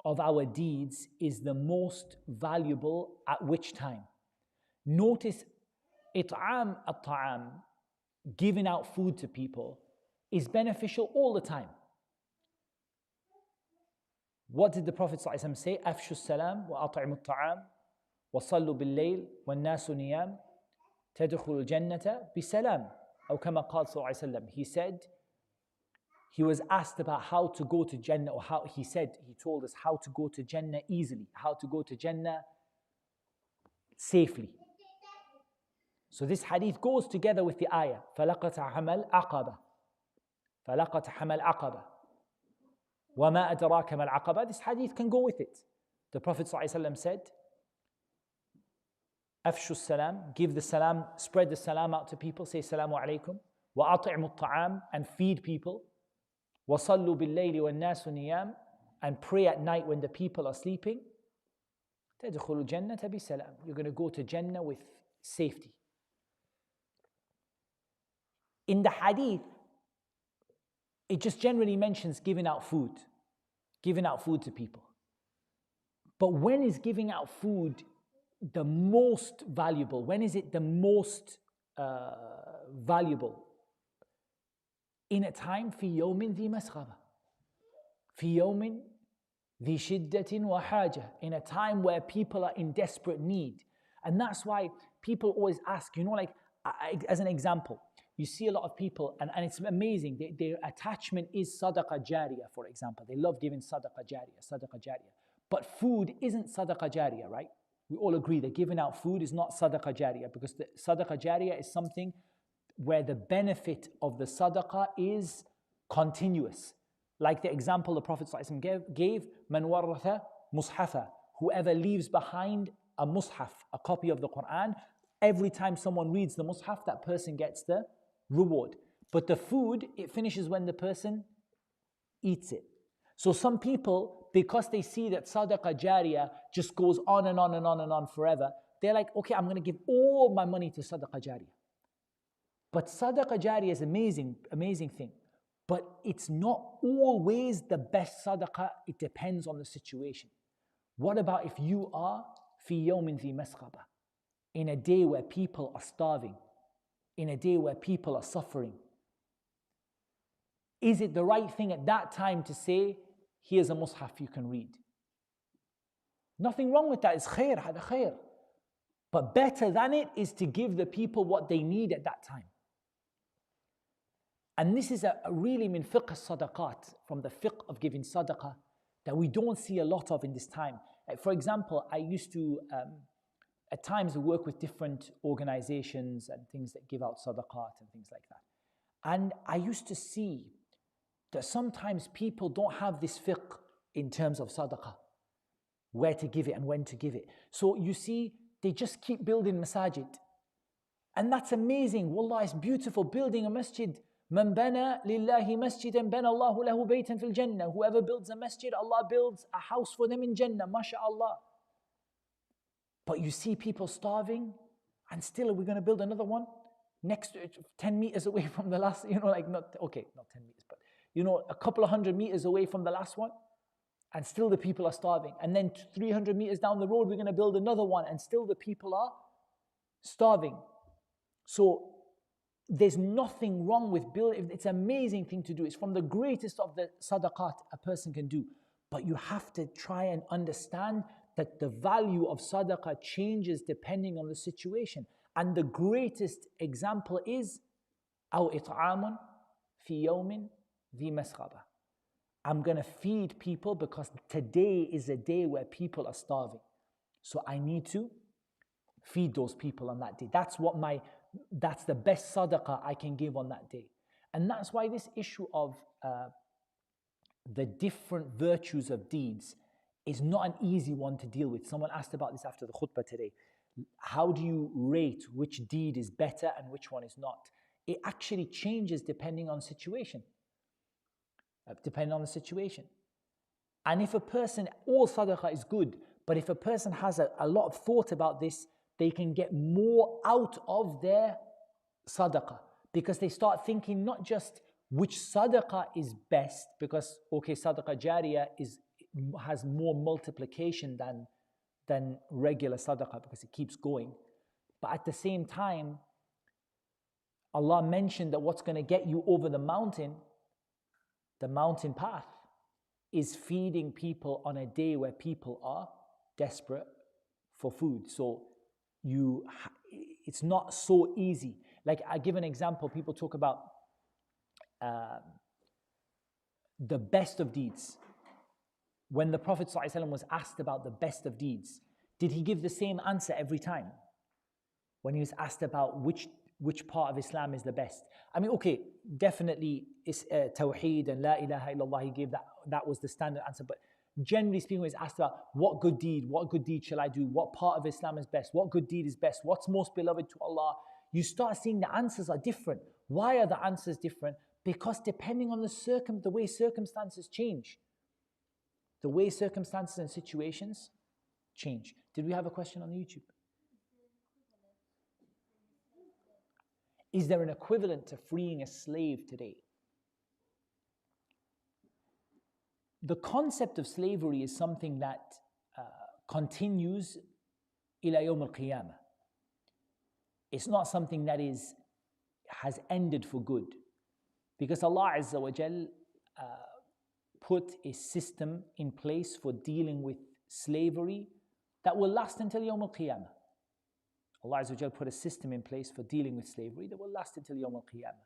Speaker 2: of our deeds is the most valuable at which time? Notice, it'am at-ta'am, giving out food to people, is beneficial all the time. What did the Prophet ﷺ say? أفشوا السلام وأطعموا الطعام وصلوا بالليل والناس نيام تدخلوا الجنة بسلام. أو كما قال صلى الله عليه وسلم. He said, he was asked about how to go to Jannah, or how he told us how to go to Jannah easily, how to go to Jannah safely. So this hadith goes together with the ayah. فَلَقَتَحَمَ الْعَقَبَةِ. فَلَقَتَحَمَ الْعَقَبَةِ. وَمَا أَدْرَاكَ مَا الْعَقَبَةِ. This hadith can go with it. The Prophet ﷺ said, أفشوا السلام, give the salam, spread the salam out to people, say salamu alaykum, وَأَطِعْمُوا الطَّعَامِ, and feed people, وَصَلُّوا بِاللَّيْلِ وَالنَّاسُ نِيَامِ, and pray at night when the people are sleeping. تَدْخُلُوا الْجَنَّةَ بِسَلَامٍ. You're going to go to Jannah with safety. In the hadith, it just generally mentions giving out food to people. But when is giving out food the most valuable? When is it the most valuable? In a time في يوم ذي مسغبة, في يوم ذي شدة وحاجة, in a time where people are in desperate need. And that's why people always ask, like, as an example, you see a lot of people, and it's amazing, their attachment is sadaqah jariyah, for example. They love giving sadaqah jariyah. But food isn't sadaqah jariyah, right? We all agree that giving out food is not sadaqah jariyah, because the sadaqah jariyah is something where the benefit of the sadaqah is continuous. Like the example the Prophet ﷺ gave, man waratha mushafa, whoever leaves behind a mushaf, a copy of the Quran, every time someone reads the mushaf, that person gets the reward. But the food, it finishes when the person eats it. So some people, because they see that sadaqah jariyah just goes on and on and on and on forever, they're like, okay, I'm going to give all my money to sadaqah jariyah. But sadaqah jariyah is amazing thing. But it's not always the best sadaqah. It depends on the situation. What about if you are fi yawmin dhi masghaba, in a day where people are starving, in a day where people are suffering? Is it the right thing at that time to say, here's a mushaf you can read? Nothing wrong with that. It's khair, hada khair. But better than it is to give the people what they need at that time. And this is a really min fiqh sadaqat, from the fiqh of giving sadaqah, that we don't see a lot of in this time. For example, I used to, at times, work with different organizations and things that give out sadaqat and things like that. And I used to see that sometimes people don't have this fiqh in terms of sadaqah, where to give it and when to give it. So you see, they just keep building masajid. And that's amazing. Wallah, it's beautiful, building a masjid. Man bana lillahi masjidan bana Allahu lahu baytan fil jannah. Whoever builds a masjid, Allah builds a house for them in Jannah, mashallah. But you see people starving, and still, are we going to build another one next to 10 meters away from the last, like not 10 meters, but a couple of 100 meters away from the last one, and still the people are starving. And then 300 meters down the road, we're going to build another one, and still the people are starving. So there's nothing wrong with building. It's an amazing thing to do. It's from the greatest of the sadaqat a person can do. But you have to try and understand that the value of sadaqah changes depending on the situation. And the greatest example is أو إطعام في يوم ذي مسغبة. I'm going to feed people because today is a day where people are starving. So I need to feed those people on that day. That's the best sadaqah I can give on that day. And that's why this issue of the different virtues of deeds is not an easy one to deal with. Someone asked about this after the khutbah today. How do you rate which deed is better and which one is not? It actually changes depending on situation. And if a person, all sadaqah is good, but if a person has a lot of thought about this, they can get more out of their sadaqah, because they start thinking not just which sadaqah is best, because sadaqah jariyah has more multiplication than regular sadaqah because it keeps going. But at the same time, Allah mentioned that what's going to get you over the mountain path, is feeding people on a day where people are desperate for food. So it's not so easy. Like, I give an example. People talk about the best of deeds. When the Prophet ﷺ was asked about the best of deeds, did he give the same answer every time? When he was asked about which part of Islam is the best? I mean, definitely it's Tawheed and La ilaha illallah, he gave that was the standard answer. But generally speaking, when he's asked about what good deed shall I do? What part of Islam is best? What good deed is best? What's most beloved to Allah? You start seeing the answers are different. Why are the answers different? Because depending on the way circumstances change. The way circumstances and situations change. Did we have a question on YouTube? Is there an equivalent to freeing a slave today? The concept of slavery is something that continues ila yawm al-qiyamah. It's not something that has ended for good. Because Allah Azza wa Jal put a system in place for dealing with slavery that will last until Yawm al-Qiyamah. Allah Azza wa Jal put a system in place for dealing with slavery that will last until Yawm al-Qiyamah.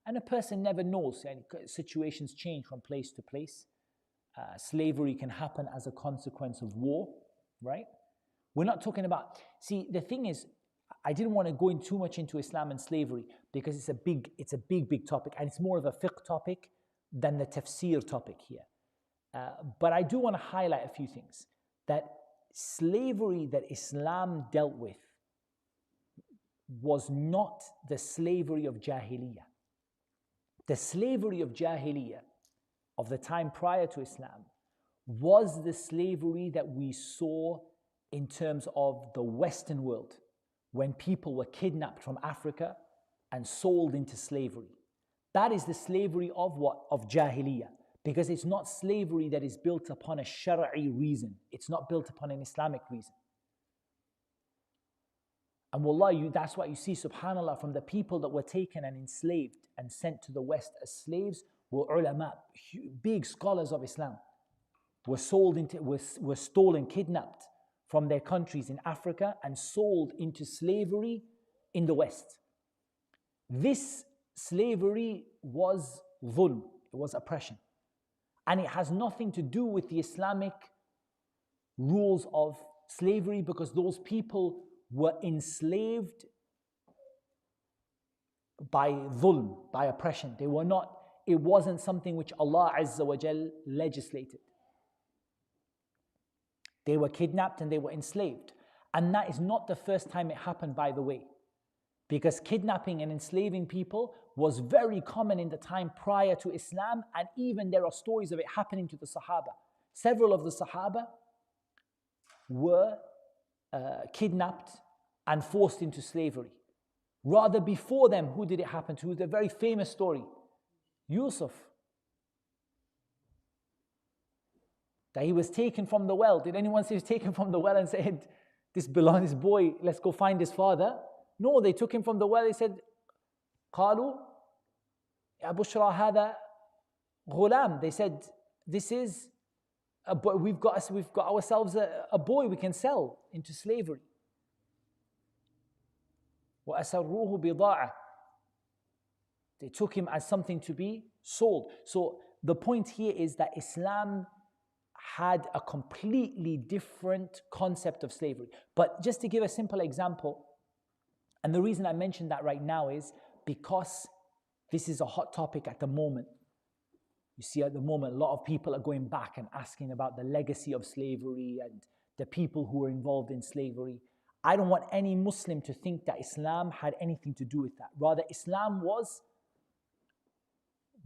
Speaker 2: And a person never knows. Situations change from place to place. Slavery can happen as a consequence of war, right? We're not talking about... See, the thing is, I didn't want to go in too much into Islam and slavery because it's a big topic, and it's more of a fiqh topic than the tafseer topic here. But I do want to highlight a few things. That slavery that Islam dealt with was not the slavery of Jahiliyyah. The slavery of Jahiliyyah, of the time prior to Islam was the slavery that we saw in terms of the Western world, when people were kidnapped from Africa and sold into slavery. That is the slavery of what? Of Jahiliyyah. Because it's not slavery that is built upon a Shari'i reason. It's not built upon an Islamic reason. And wallahi, that's why you see, subhanAllah, from the people that were taken and enslaved and sent to the West as slaves were ulama, big scholars of Islam, were stolen, kidnapped from their countries in Africa and sold into slavery in the West. This slavery was dhulm, it was oppression. And it has nothing to do with the Islamic rules of slavery, because those people were enslaved by dhulm, by oppression. They were not, it wasn't something which Allah Azza wa Jal legislated. They were kidnapped and they were enslaved. And that is not the first time it happened, by the way. Because kidnapping and enslaving people was very common in the time prior to Islam, and even there are stories of it happening to the Sahaba. Several of the Sahaba were kidnapped and forced into slavery. Rather before them, who did it happen to? The very famous story, Yusuf. That he was taken from the well. Did anyone say he was taken from the well and said, this boy, let's go find his father? No, they took him from the well. They said, قالوا يا بشرى هذا غلام. They said, this is a boy. We've got ourselves a boy we can sell into slavery. وأسروه بضاعة. They took him as something to be sold. So the point here is that Islam had a completely different concept of slavery. But just to give a simple example, and the reason I mention that right now is because this is a hot topic at the moment. You see, at the moment, a lot of people are going back and asking about the legacy of slavery and the people who were involved in slavery. I don't want any Muslim to think that Islam had anything to do with that. Rather, Islam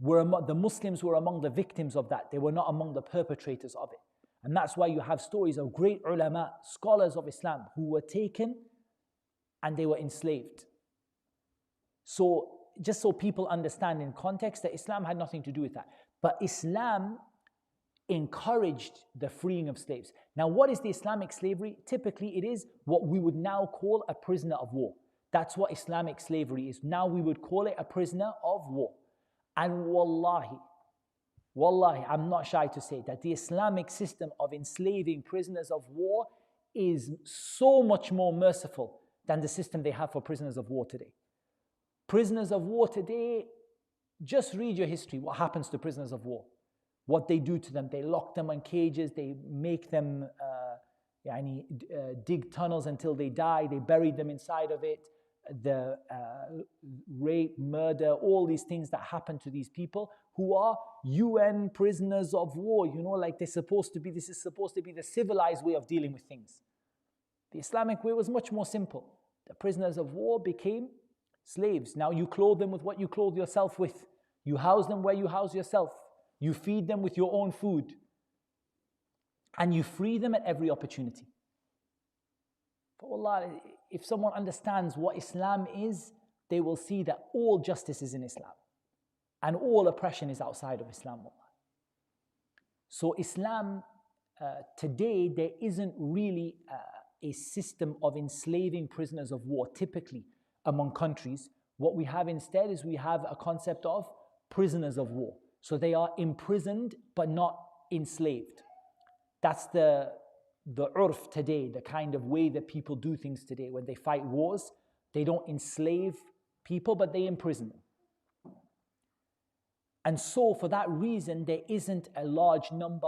Speaker 2: the Muslims were among the victims of that. They were not among the perpetrators of it. And that's why you have stories of great ulama, scholars of Islam, who were taken and they were enslaved. So, just so people understand in context that Islam had nothing to do with that. But Islam encouraged the freeing of slaves. Now, what is the Islamic slavery? Typically, it is what we would now call a prisoner of war. That's what Islamic slavery is. Now we would call it a prisoner of war. And wallahi, I'm not shy to say that the Islamic system of enslaving prisoners of war is so much more merciful than the system they have for prisoners of war today. Prisoners of war today, just read your history, what happens to prisoners of war. What they do to them, they lock them in cages, they make them dig tunnels until they die, they bury them inside of it, the rape, murder, all these things that happen to these people who are UN prisoners of war. You know, like this is supposed to be the civilized way of dealing with things. The Islamic way was much more simple. The prisoners of war became slaves. Now you clothe them with what you clothe yourself with. You house them where you house yourself. You feed them with your own food. And you free them at every opportunity. But Allah, if someone understands what Islam is, they will see that all justice is in Islam. And all oppression is outside of Islam. So Islam, today, there isn't really a system of enslaving prisoners of war, typically among countries. What we have instead is we have a concept of prisoners of war. So they are imprisoned but not enslaved. That's the urf today, the kind of way that people do things today. When they fight wars, they don't enslave people, but they imprison them. And so for that reason, there aren't a large number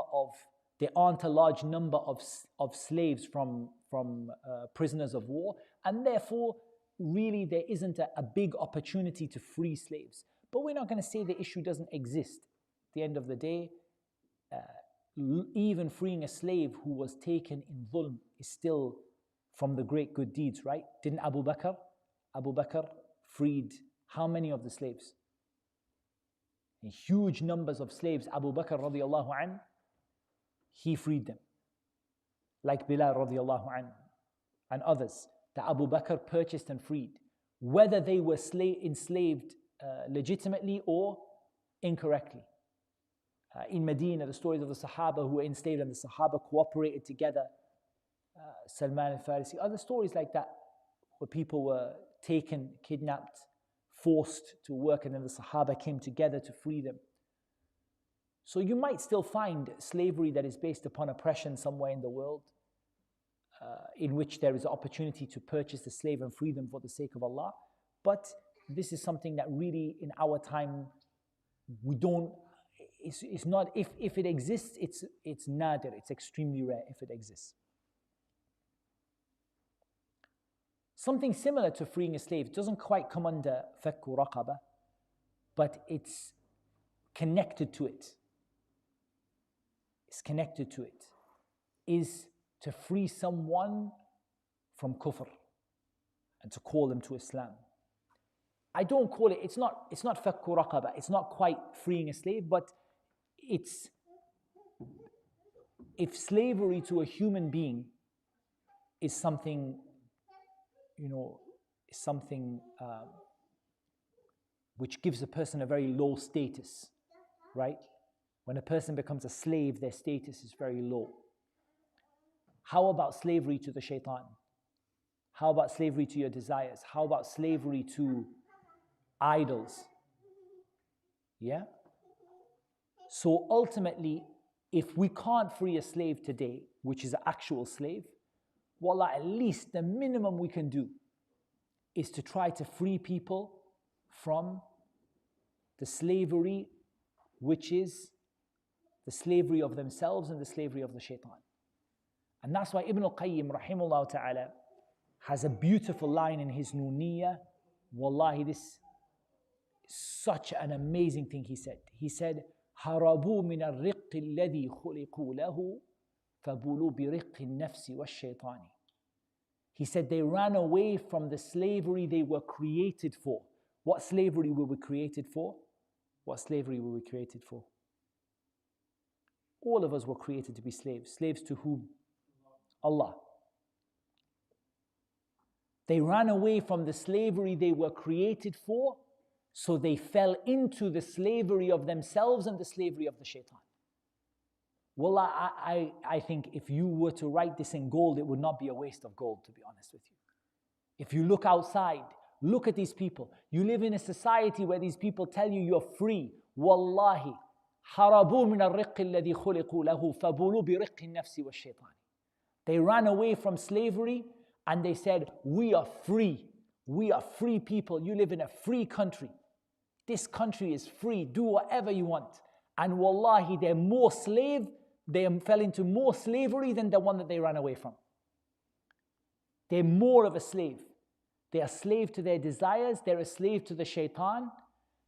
Speaker 2: of slaves from prisoners of war, and therefore really there isn't a big opportunity to free slaves. But we're not going to say the issue doesn't exist. At the end of the day, even freeing a slave who was taken in dhulm is still from the great good deeds, right? Didn't Abu Bakr freed how many of the slaves? in huge numbers of slaves. Abu Bakr radiallahu anhu, he freed them. Like Bilal radiallahu anhu and others that Abu Bakr purchased and freed, whether they were enslaved legitimately or incorrectly. In Medina, the stories of the Sahaba who were enslaved and the Sahaba cooperated together, Salman al-Farisi, other stories like that, where people were taken, kidnapped, forced to work, and then the Sahaba came together to free them. So you might still find slavery that is based upon oppression somewhere in the world, in which there is an opportunity to purchase the slave and free them for the sake of Allah. But this is something that really in our time, we don't, it's not, if it exists, it's nadir, it's extremely rare if it exists. Something similar to freeing a slave doesn't quite come under fakku raqaba, but it's connected to it. It's connected to it, is to free someone from kufr and to call them to Islam. I don't call it, it's not fakku raqaba, it's not quite freeing a slave, but it's, if slavery to a human being is something, is something which gives a person a very low status, right? When a person becomes a slave, their status is very low. How about slavery to the shaitan? How about slavery to your desires? How about slavery to idols? Yeah? So ultimately, if we can't free a slave today, which is an actual slave, wallah, at least the minimum we can do is to try to free people from the slavery, which is the slavery of themselves and the slavery of the shaitan. And that's why Ibn al-Qayyim rahimahullah ta'ala has a beautiful line in his Nuniyya. Wallahi, this is such an amazing thing he said. He said, هربوا من الرق الذي خلقوا له فبلوا برق النفس والشيطان. He said they ran away from the slavery they were created for. What slavery were we created for? What slavery were we created for? All of us were created to be slaves. Slaves to whom? Allah. They ran away from the slavery they were created for, so they fell into the slavery of themselves and the slavery of the shaitan. Wallah, I think if you were to write this in gold, it would not be a waste of gold, to be honest with you. If you look outside, look at these people. You live in a society where these people tell you you're free. Wallahi, harabu min al-riqq alladhi khuliqu lahu fabulu bi riqqi an-nafsi wash-shaytan. They ran away from slavery and they said, we are free. We are free people. You live in a free country. This country is free. Do whatever you want. And wallahi, they're more slave. They fell into more slavery than the one that they ran away from. They're more of a slave. They are a slave to their desires. They're a slave to the shaitan.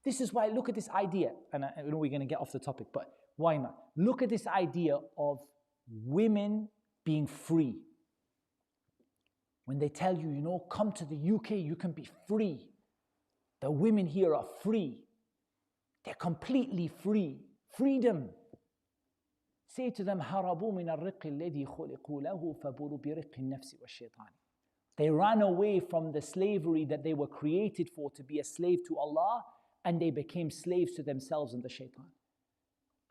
Speaker 2: This is why, look at this idea. And I know we're going to get off the topic, but why not? Look at this idea of women being free. When they tell you, come to the UK, you can be free. The women here are free. They're completely free. Freedom. Say to them, هَرَبُوا مِنَ الرِّقِّ الَّذِي خُلِقُوا لَهُ فَبُرُوا بِرِقِّ النَّفْسِ وَالشَّيْطَانِ. They ran away from the slavery that they were created for, to be a slave to Allah, and they became slaves to themselves and the shaitan.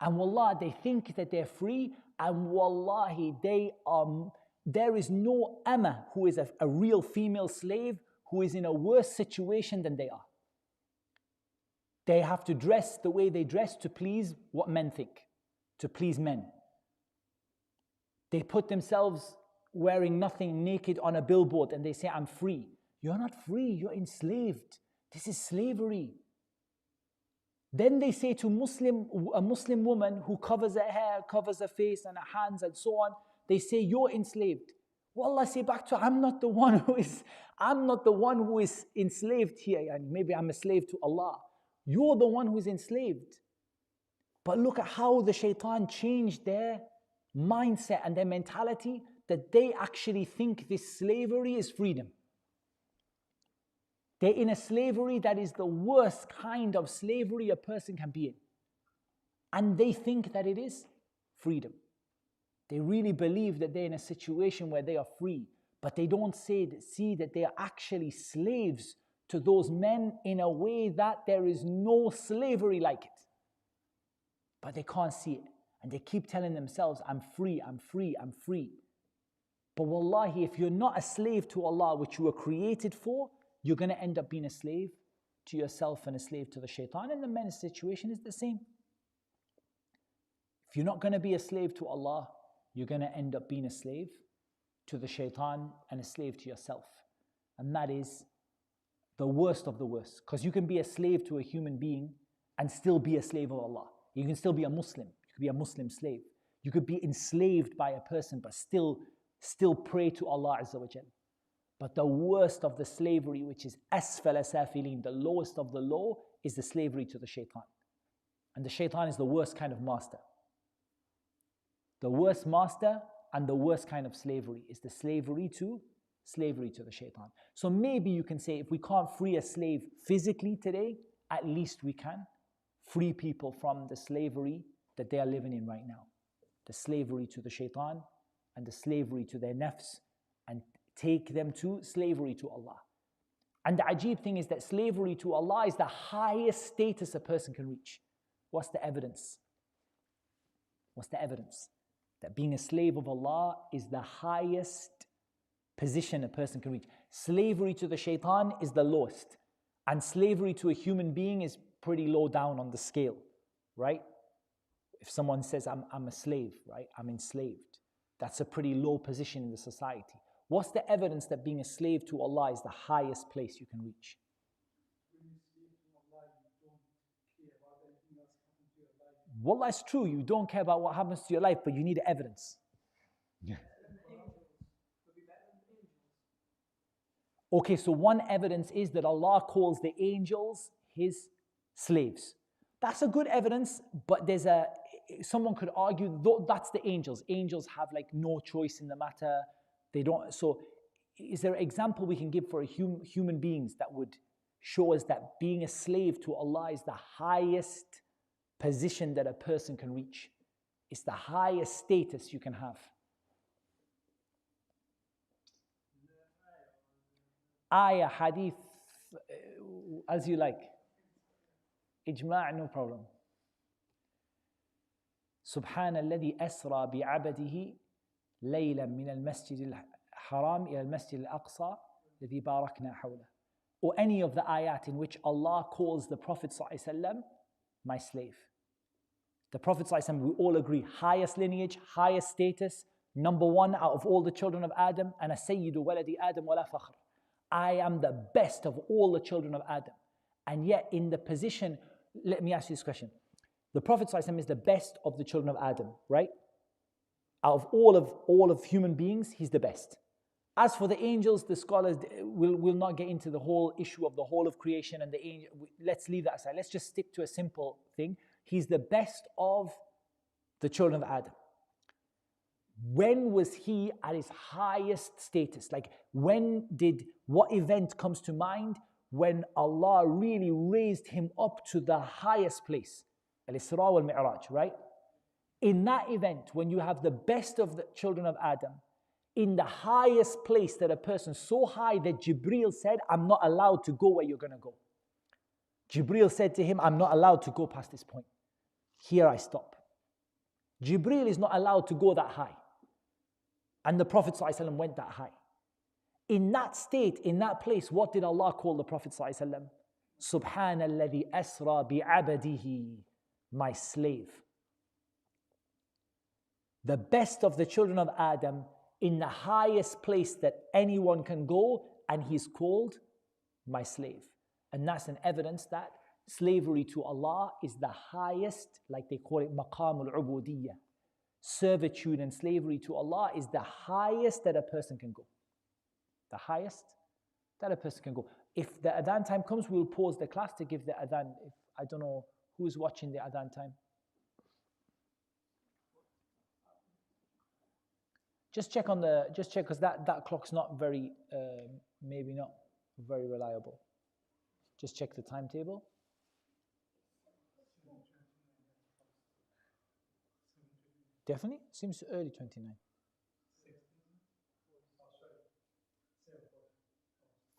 Speaker 2: And wallah, they think that they're free, and wallahi, there is no amma who is a real female slave who is in a worse situation than they are. They have to dress the way they dress to please what men think, to please men. They put themselves wearing nothing, naked on a billboard, and they say, I'm free. You're not free, you're enslaved. This is slavery. Then they say to a Muslim woman who covers her hair, covers her face and her hands and so on, they say, you're enslaved. Wallah, say back to her, I'm not the one who is enslaved here. And maybe I'm a slave to Allah. You're the one who is enslaved. But look at how the shaitan changed their mindset and their mentality, that they actually think this slavery is freedom. They're in a slavery that is the worst kind of slavery a person can be in. And they think that it is freedom. They really believe that they're in a situation where they are free, but they don't see that they are actually slaves to those men in a way that there is no slavery like it. But they can't see it. And they keep telling themselves, I'm free, I'm free, I'm free. But wallahi, if you're not a slave to Allah, which you were created for, you're going to end up being a slave to yourself and a slave to the shaitan. And the men's situation is the same. If you're not going to be a slave to Allah, you're going to end up being a slave to the shaitan and a slave to yourself. And that is the worst of the worst. Because you can be a slave to a human being and still be a slave of Allah. You can still be a Muslim. You could be a Muslim slave. You could be enslaved by a person but still pray to Allah Azza wa Jal. But the worst of the slavery, which is asfala safilin, the lowest of the low, is the slavery to the shaitan. And the shaitan is the worst kind of master. The worst master and the worst kind of slavery is the slavery to the shaitan. So maybe you can say, if we can't free a slave physically today, at least we can free people from the slavery that they are living in right now. The slavery to the shaitan and the slavery to their nafs, and take them to slavery to Allah. And the ajib thing is that slavery to Allah is the highest status a person can reach. What's the evidence? What's the evidence? That being a slave of Allah is the highest position a person can reach. Slavery to the shaitan is the lowest. And slavery to a human being is pretty low down on the scale, right? If someone says, I'm a slave, right? I'm enslaved. That's a pretty low position in the society. What's the evidence that being a slave to Allah is the highest place you can reach? Wallah, it's true, you don't care about what happens to your life, but you need evidence. Okay, so one evidence is that Allah calls the angels His slaves. That's a good evidence, but someone could argue that's the angels. Angels have like no choice in the matter. They don't. So, is there an example we can give for human beings that would show us that being a slave to Allah is the highest position that a person can reach? It's the highest status you can have. Ayah, hadith, as you like. Ijma', no problem. سبحان الذي أسرى بعبده ليلا من المسجد الحرام إلى المسجد الأقصى الذي باركنا حوله. Or any of the ayat in which Allah calls the Prophet ﷺ my slave. The Prophet ﷺ, we all agree, highest lineage, highest status, number one out of all the children of Adam, and أنا سيد ولد آدم ولا فخر. I am the best of all the children of Adam. And yet in the position, let me ask you this question. The Prophet ﷺ is the best of the children of Adam, right? Out of all of human beings, he's the best. As for the angels, the scholars will not get into the whole issue of the whole of creation and the angel. Let's leave that aside. Let's just stick to a simple thing. He's the best of the children of Adam. When was he at his highest status? Like what event comes to mind when Allah really raised him up to the highest place? Al-Isra wal-Mi'raj, right? In that event, when you have the best of the children of Adam, in the highest place that a person, so high that Jibreel said, I'm not allowed to go where you're going to go. Jibreel said to him, I'm not allowed to go past this point. Here I stop. Jibreel is not allowed to go that high. And the Prophet ﷺ went that high. In that state, in that place, what did Allah call the Prophet ﷺ? Subhanalladhi asra bi'abadihi, my slave. The best of the children of Adam, in the highest place that anyone can go, and he's called my slave. And that's an evidence that slavery to Allah is the highest, like they call it maqamul ubudiyyah. Servitude and slavery to Allah is the highest that a person can go. The highest that a person can go. If the adhan time comes, we'll pause the class to give the adhan. I don't know who's watching the adhan time. Just check because that clock's not very, maybe not very reliable. Just check the timetable. Definitely? Seems early 29.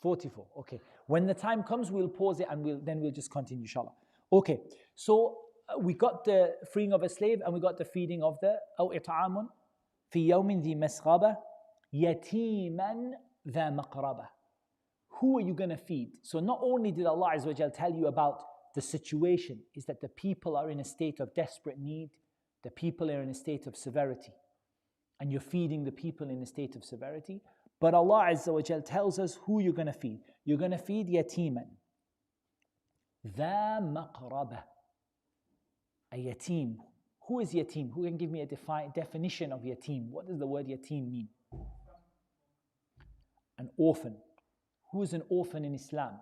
Speaker 2: 44. Okay. When the time comes, we'll pause it and we'll just continue, inshallah. Okay. So we got the freeing of a slave and we got the feeding of the أو إطعام في يوم ذي مسغبة يتيما ذا مقربة. Who are you going to feed? So not only did Allah Azza wa Jal tell you about the situation, is that the people are in a state of desperate need, the people are in a state of severity, and you're feeding the people in a state of severity. But Allah Azza wa Jal tells us who you're going to feed. You're going to feed yatiman. ذا مقربة. A yatim. Who is yatim? Who can give me a definition of yatim? What does the word yatim mean? An orphan. Who is an orphan in Islam?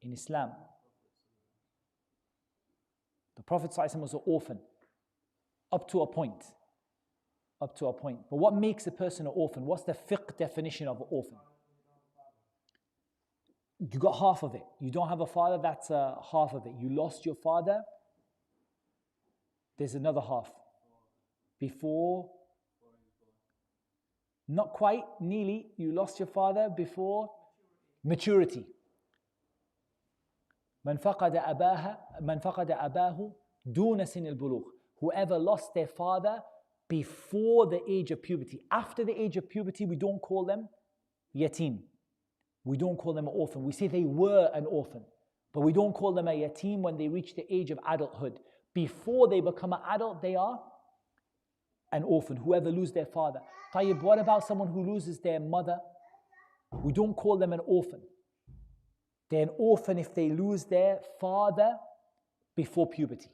Speaker 2: In Islam, the Prophet ﷺ was an orphan up to a point. Up to a point. But what makes a person an orphan? What's the fiqh definition of an orphan? You got half of it. You don't have a father, that's half of it. You lost your father, there's another half. Before, not quite, nearly, you lost your father before maturity. من فقد أباه دون سن البلوغ. Whoever lost their father before the age of puberty. After the age of puberty, we don't call them yatim. We don't call them an orphan. We say they were an orphan. But we don't call them a yatim when they reach the age of adulthood. Before they become an adult, they are an orphan. Whoever loses their father. Tayyib, what about someone who loses their mother? We don't call them an orphan. They're an orphan if they lose their father before puberty.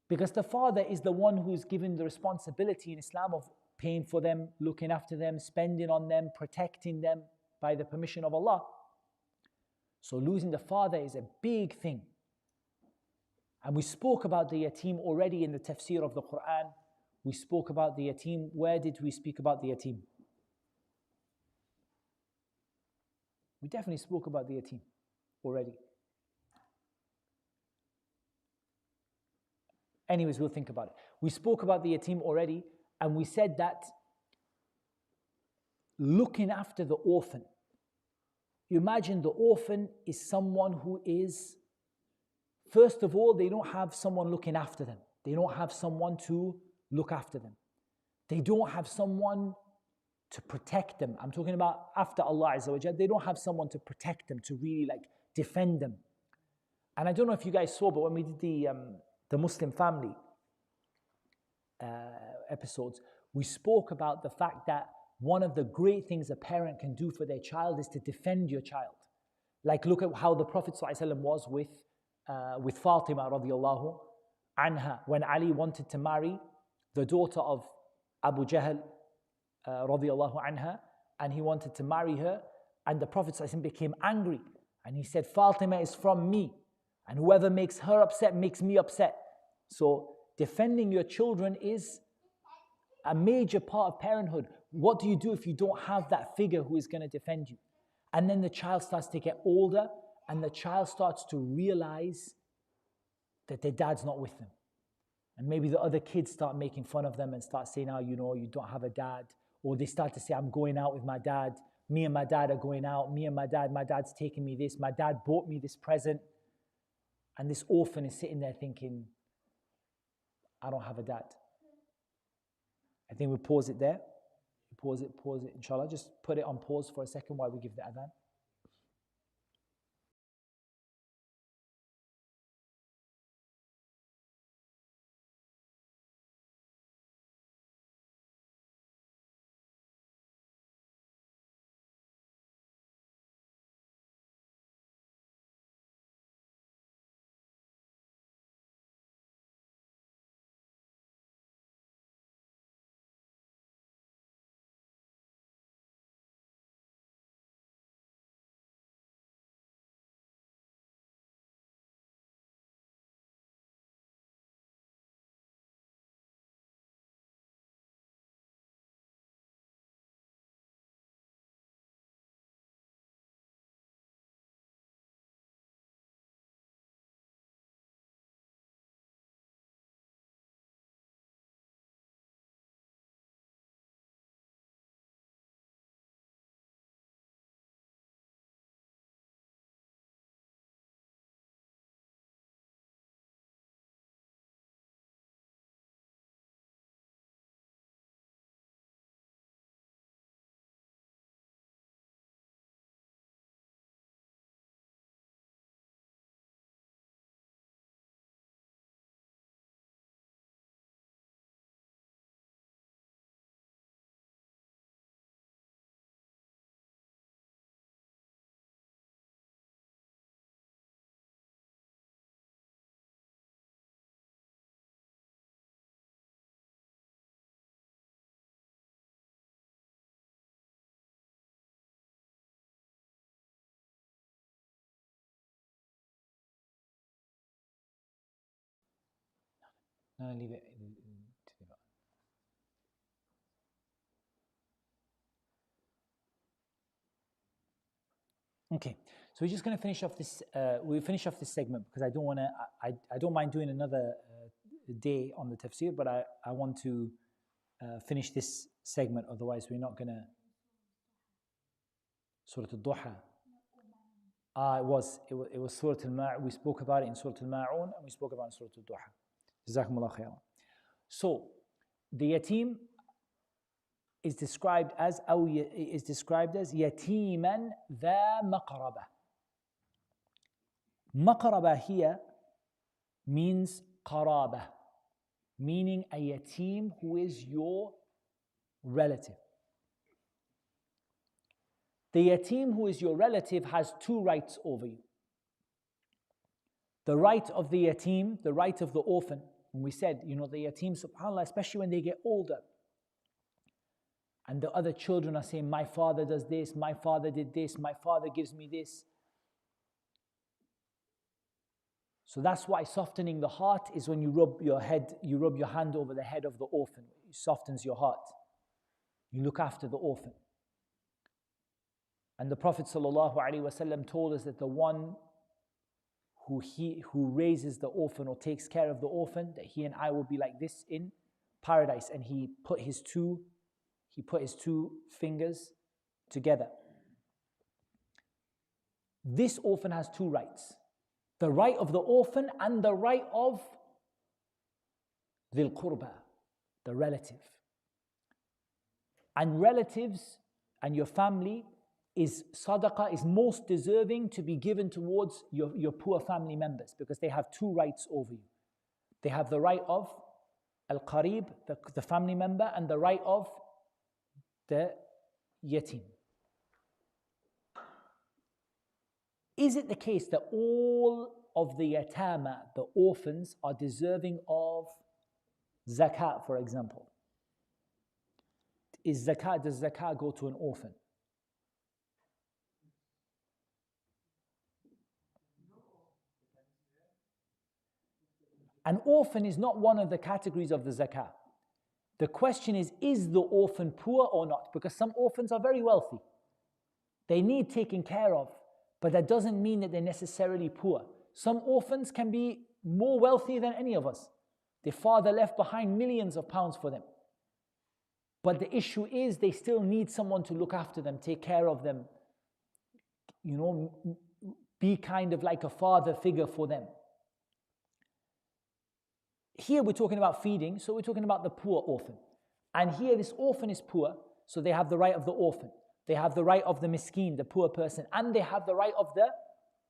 Speaker 2: Because the father is the one who's given the responsibility in Islam of paying for them, looking after them, spending on them, protecting them by the permission of Allah. So losing the father is a big thing. And we spoke about the yatim already in the tafsir of the Quran. We spoke about the yatim. Where did we speak about the yatim? We definitely spoke about the yatim already. Anyways, we'll think about it. We spoke about the yatim already, and we said that looking after the orphan. You imagine the orphan is someone who is, first of all, they don't have someone looking after them. They don't have someone to look after them. They don't have someone to protect them. I'm talking about after Allah Azza wa Jal. They don't have someone to protect them, to really defend them. And I don't know if you guys saw, but when we did the Muslim family episodes, we spoke about the fact that one of the great things a parent can do for their child is to defend your child. Like look at how the Prophet ﷺ was with Fatima radiallahu anha when Ali wanted to marry the daughter of Abu Jahl radiallahu anha, and he wanted to marry her, and the Prophet ﷺ became angry and he said, Fatima is from me, and whoever makes her upset makes me upset. So defending your children is a major part of parenthood. What do you do if you don't have that figure who is going to defend you? And then the child starts to get older and the child starts to realize that their dad's not with them. And maybe the other kids start making fun of them and start saying, oh, you don't have a dad. Or they start to say, I'm going out with my dad. Me and my dad are going out. Me and my dad's taking me this. My dad bought me this present. And this orphan is sitting there thinking, I don't have a dad. I think we pause it there. Pause it, inshallah. Just put it on pause for a second while we give the adhan. No, leave it. Okay, so we're just going to finish off this. We'll finish off this segment because I don't want to. I don't mind doing another day on the tafsir, but I want to finish this segment. Otherwise, we're not going to. Surah Al-Duha. It was Surah Al-Ma'un. We spoke about it in Surah Al-Ma'un and we spoke about it in Surah Al-Duha. Jazakumullah khairan. So, the yatim is described as yatiman dha maqraba. Maqraba here means qaraba, meaning a yatim who is your relative. The yatim who is your relative has two rights over you. The right of the yatim, the right of the orphan. And we said, the yatim, subhanAllah, especially when they get older, and the other children are saying, my father does this, my father did this, my father gives me this. So that's why softening the heart is when you rub your hand over the head of the orphan. It softens your heart. You look after the orphan. And the Prophet ﷺ told us that the one who raises the orphan or takes care of the orphan, that he and I will be like this in paradise. And he put his two fingers together. This orphan has two rights. The right of the orphan and the right of Dhil Qurba, the relative. And relatives and your family is sadaqah, is most deserving to be given towards your poor family members because they have two rights over you. They have the right of al-qarib, the family member, and the right of the yatim. Is it the case that all of the yatama, the orphans, are deserving of zakat, for example? Does zakat go to an orphan? An orphan is not one of the categories of the zakah. The question is the orphan poor or not? Because some orphans are very wealthy. They need taking care of, but that doesn't mean that they're necessarily poor. Some orphans can be more wealthy than any of us. Their father left behind millions of pounds for them. But the issue is they still need someone to look after them, take care of them, be kind of like a father figure for them. Here we're talking about feeding, so we're talking about the poor orphan. And here this orphan is poor, so they have the right of the orphan. They have the right of the miskin, the poor person, and they have the right of the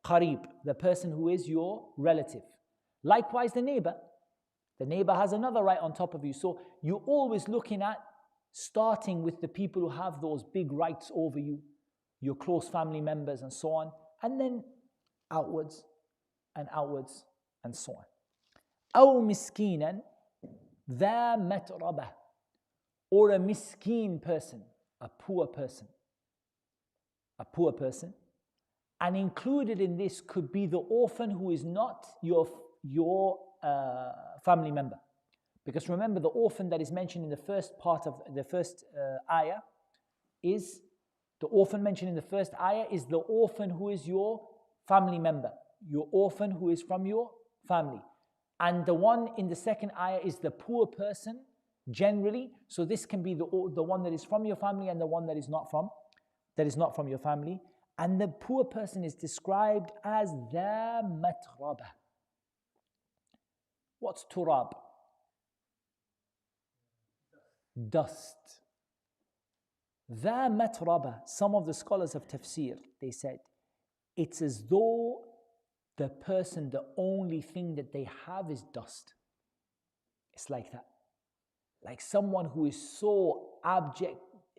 Speaker 2: qarib, the person who is your relative. Likewise, the neighbor. The neighbor has another right on top of you. So you're always looking at starting with the people who have those big rights over you, your close family members and so on, and then outwards and outwards and so on. أو مسكينا ذا متربة, or a miskin person, a poor person. And included in this could be the orphan who is not your family member. Because remember, the orphan that is mentioned in the first part of the first ayah is, the orphan mentioned in the first ayah is the orphan who is your family member, your orphan who is from your family. And the one in the second ayah is the poor person generally. So this can be the one that is from your family and the one that is not from your family. And the poor person is described as the matraba. What's turab? Dust. The matraba. Some of the scholars of tafsir, they said, it's as though the person, the only thing that they have is dust. It's like that. Like someone who is so abject,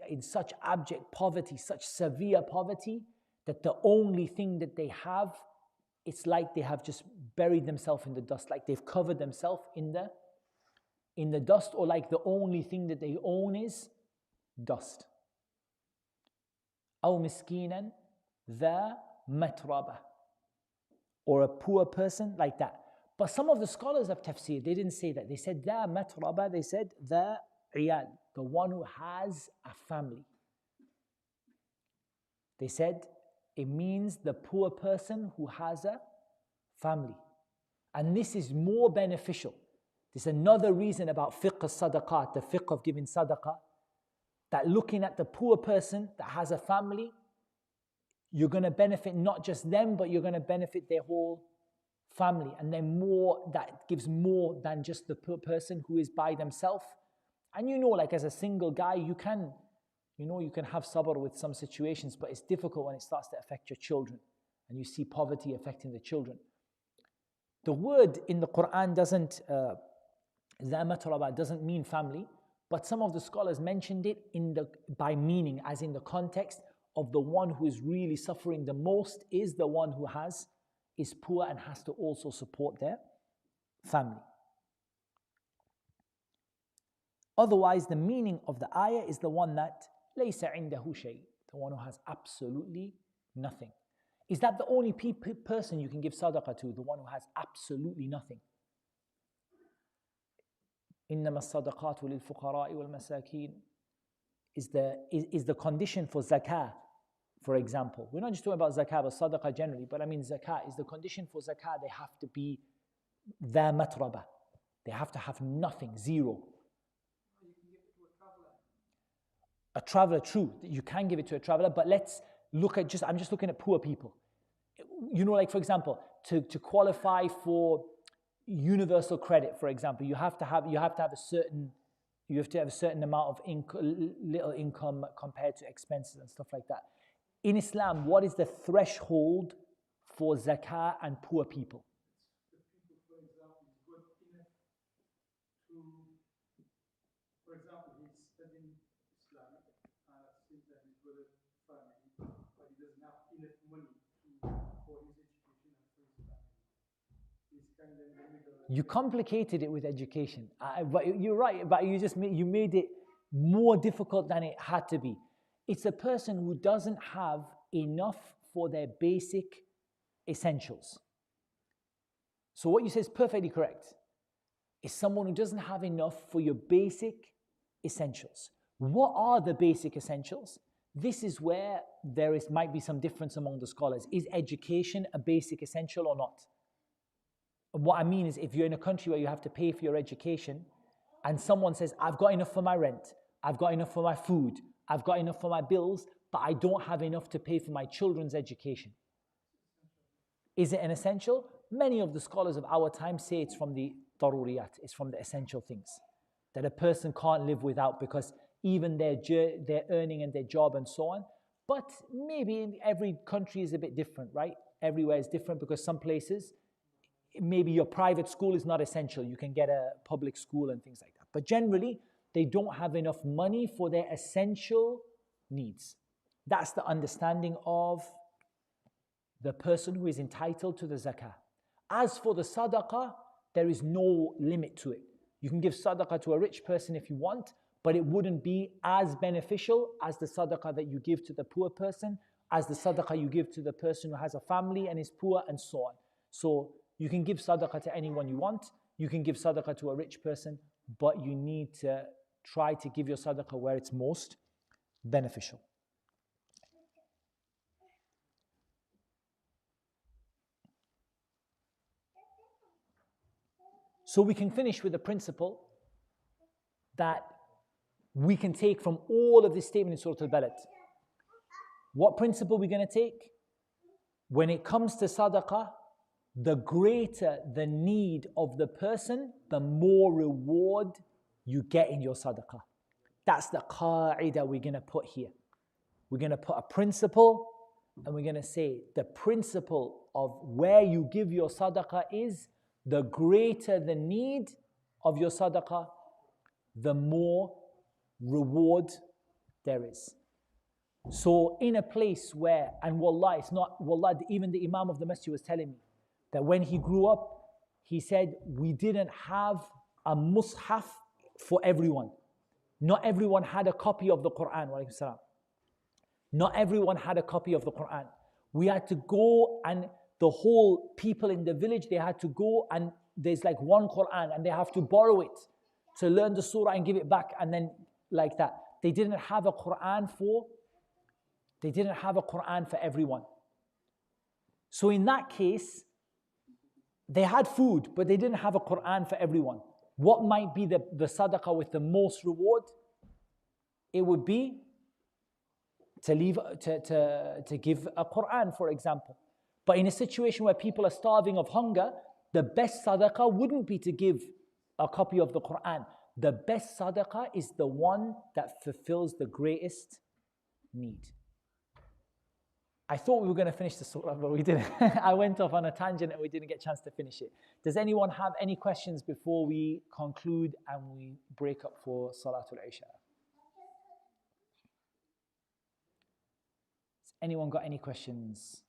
Speaker 2: in such abject poverty, such severe poverty, that the only thing that they have, it's like they have just buried themselves in the dust, like they've covered themselves in the dust, or like the only thing that they own is dust. أو مسكينا ذا متربة, or a poor person like that. But some of the scholars of tafsir, they didn't say that. They said the matraba, they said the iyal, the one who has a family. They said it means the poor person who has a family. And this is more beneficial. There's another reason about fiqh sadaqat, the fiqh of giving sadaqah, that looking at the poor person that has a family, you're going to benefit not just them, but you're going to benefit their whole family. And then more, that gives more than just the poor person who is by themselves. And like as a single guy, you can have sabr with some situations, but it's difficult when it starts to affect your children. And you see poverty affecting the children. The word in the Quran doesn't mean family, but some of the scholars mentioned it by meaning, as in the context of the one who is really suffering the most is the one who is poor and has to also support their family. Otherwise, the meaning of the ayah is the one that لَيْسَ عِنْدَهُ شَيْءٍ, the one who has absolutely nothing. Is that the only person you can give sadaqah to, the one who has absolutely nothing? إِنَّمَا الصَّدَقَاتُ لِلْفُقَرَاءِ وَالْمَسَاكِينِ is the condition for zakah, for example. We're not just talking about zakah, but sadaqah generally, but I mean zakah is the condition for zakah. They have to be the matraba. They have to have nothing, zero. A traveler, true, you can give it to a traveler, but let's look at I'm just looking at poor people. Like for example, to qualify for universal credit, for example, you have to have a certain amount of little income compared to expenses and stuff like that. In Islam, what is the threshold for zakah and poor people?
Speaker 3: The people, for example, is good enough for example, he's studying Islamic, since that he's got a family, but he doesn't have enough money for his education and for his family. He's kind of in the middle.
Speaker 2: You complicated it with education, but you're right. But you made it more difficult than it had to be. It's a person who doesn't have enough for their basic essentials. So what you say is perfectly correct. It's someone who doesn't have enough for your basic essentials. What are the basic essentials? This is where might be some difference among the scholars. Is education a basic essential or not? And what I mean is, if you're in a country where you have to pay for your education, and someone says, I've got enough for my rent, I've got enough for my food, I've got enough for my bills, but I don't have enough to pay for my children's education. Is it an essential? Many of the scholars of our time say it's from the daruriyat, it's from the essential things that a person can't live without, because even their earning and their job and so on. But maybe every country is a bit different, right? Everywhere is different, because some places, maybe your private school is not essential. You can get a public school and things like that. But generally, they don't have enough money for their essential needs. That's the understanding of the person who is entitled to the zakah. As for the sadaqah, there is no limit to it. You can give sadaqah to a rich person if you want, but it wouldn't be as beneficial as the sadaqah that you give to the poor person, as the sadaqah you give to the person who has a family and is poor, and so on. So you can give sadaqah to anyone you want. You can give sadaqah to a rich person, but you need to try to give your sadaqah where it's most beneficial. So we can finish with a principle that we can take from all of this statement in Surah Al-Balad. What principle are we going to take? When it comes to sadaqah, the greater the need of the person, the more reward you get in your sadaqah. That's the qa'idah we're going to put here. We're going to put a principle, and we're going to say the principle of where you give your sadaqah is, the greater the need of your sadaqah, the more reward there is. So in a place where, and wallah, it's not, wallah, even the Imam of the masjid was telling me that when he grew up, he said, we didn't have a mushaf for everyone. Not everyone had a copy of the Quran. Not everyone had a copy of the Quran. We had to go, and the whole people in the village, they had to go and there's like one Quran and they have to borrow it to learn the surah and give it back, and then like that. They didn't have a Quran for everyone. So in that case, they had food, but they didn't have a Quran for everyone. What might be the sadaqah with the most reward? It would be to give a Quran, for example. But in a situation where people are starving of hunger, the best sadaqah wouldn't be to give a copy of the Quran. The best sadaqah is the one that fulfills the greatest need. I thought we were going to finish the surah, but we didn't. I went off on a tangent and we didn't get a chance to finish it. Does anyone have any questions before we conclude and we break up for Salatul Isha? Has anyone got any questions?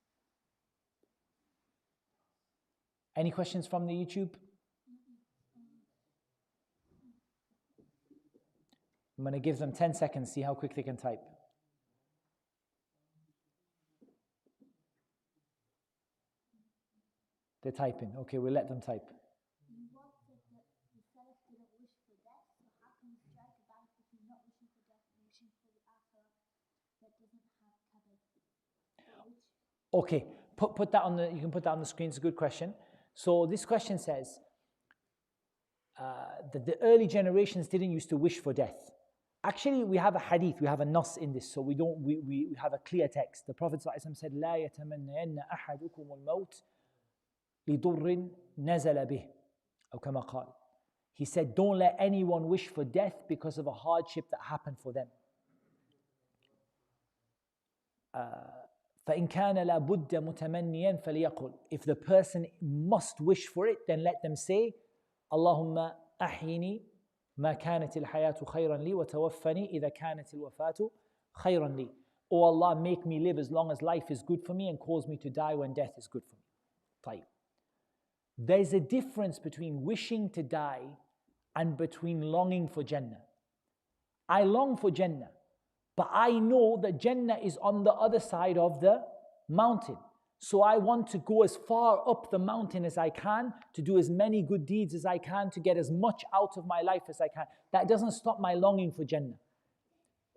Speaker 2: Any questions from the YouTube? I'm going to give them 10 seconds, see how quick they can type. They're typing. Okay, we'll let them type. Okay, put that on the. You can put that on the screen. It's a good question. So this question says that the early generations didn't used to wish for death. Actually, we have a hadith, we have a nas in this, so we have a clear text. The Prophet ﷺ said, "لا يتمنين أحدكم الموت لضر نزل به." أو كما قال. He said, don't let anyone wish for death because of a hardship that happened for them. فإن كان لابد متمنيا فليقل. If the person must wish for it, then let them say, اللهم أحيني ما كانت الحياة خيرا لي وتوفني إذا كانت الوفاة خيرا لي. Oh Allah, make me live as long as life is good for me and cause me to die when death is good for me. طيب. There's a difference between wishing to die and between longing for Jannah. I long for Jannah, but I know that Jannah is on the other side of the mountain. So I want to go as far up the mountain as I can, to do as many good deeds as I can, to get as much out of my life as I can. That doesn't stop my longing for Jannah.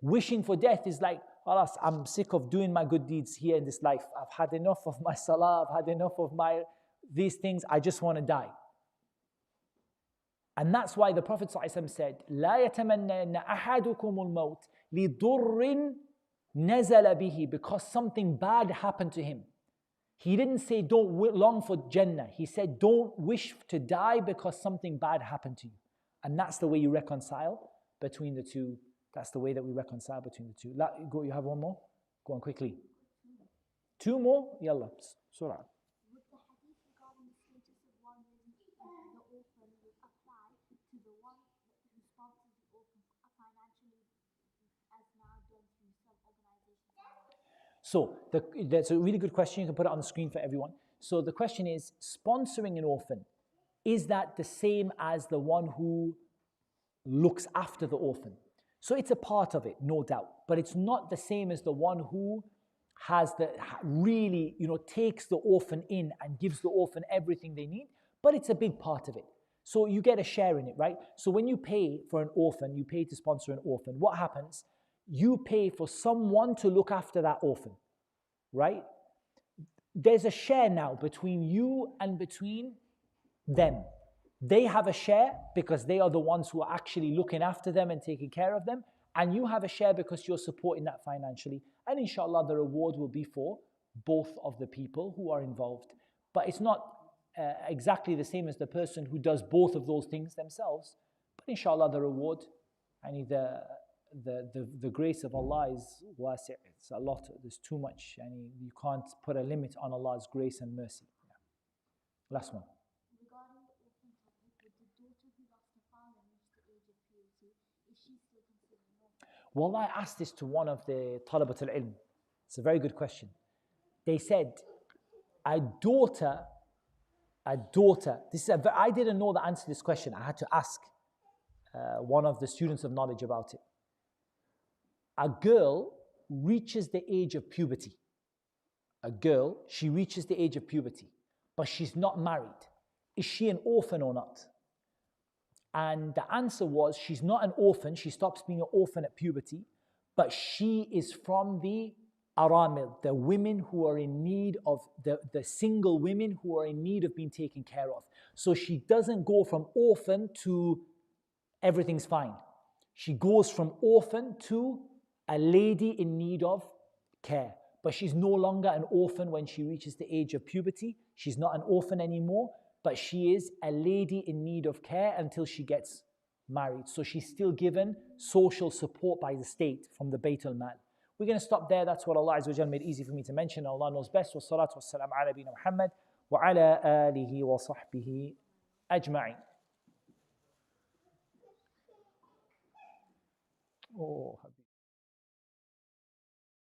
Speaker 2: Wishing for death is like, alas, I'm sick of doing my good deeds here in this life. I've had enough of my salah, I've had enough of these things, I just want to die. And that's why the Prophet ﷺ said, لا يتمنى أحدكم الموت لضر نزل به, because something bad happened to him. He didn't say don't long for Jannah. He said don't wish to die because something bad happened to you. And that's the way you reconcile between the two. That's the way that we reconcile between the two. Go, you have one more? Go on quickly. Two more? Yalla, Surah. So that's a really good question. You can put it on the screen for everyone. So the question is, sponsoring an orphan, is that the same as the one who looks after the orphan? So it's a part of it, no doubt, but it's not the same as the one who has really, takes the orphan in and gives the orphan everything they need, but it's a big part of it. So you get a share in it, right? So when you pay for an orphan, you pay to sponsor an orphan, what happens? You pay for someone to look after that orphan, right? There's a share now between you and between them. They have a share because they are the ones who are actually looking after them and taking care of them. And you have a share because you're supporting that financially. And inshallah, the reward will be for both of the people who are involved. But it's not exactly the same as the person who does both of those things themselves. But inshallah, the reward, the grace of Allah is wasi'. It's a lot. There's too much. You can't put a limit on Allah's grace and mercy. Yeah. Last one.
Speaker 4: Regarding the orphan topic, with the daughter who lost her father and reached the age of puberty, is she still considered an orphan?
Speaker 2: Well, I asked this to one of the Talabat al-Ilm. It's a very good question. They said, a daughter, I didn't know the answer to this question. I had to ask one of the students of knowledge about it. A girl reaches the age of puberty. She reaches the age of puberty, but she's not married. is she an orphan or not? And the answer was, she's not an orphan. She stops being an orphan at puberty, but she is from the aramil, the women who are in need of, the single women who are in need of being taken care of. So she doesn't go from orphan to everything's fine. She goes from orphan to a lady in need of care. But she's no longer an orphan when she reaches the age of puberty. She's not an orphan anymore, but she is a lady in need of care until she gets married. So she's still given social support by the state from the Baitul Mal. We're going to stop there. That's what Allah Azza wa Jalla made easy for me to mention. Allah knows best. Wa salatu wa salam ala nabina Muhammad wa ala alihi wa sahbihi ajma'in. Oh,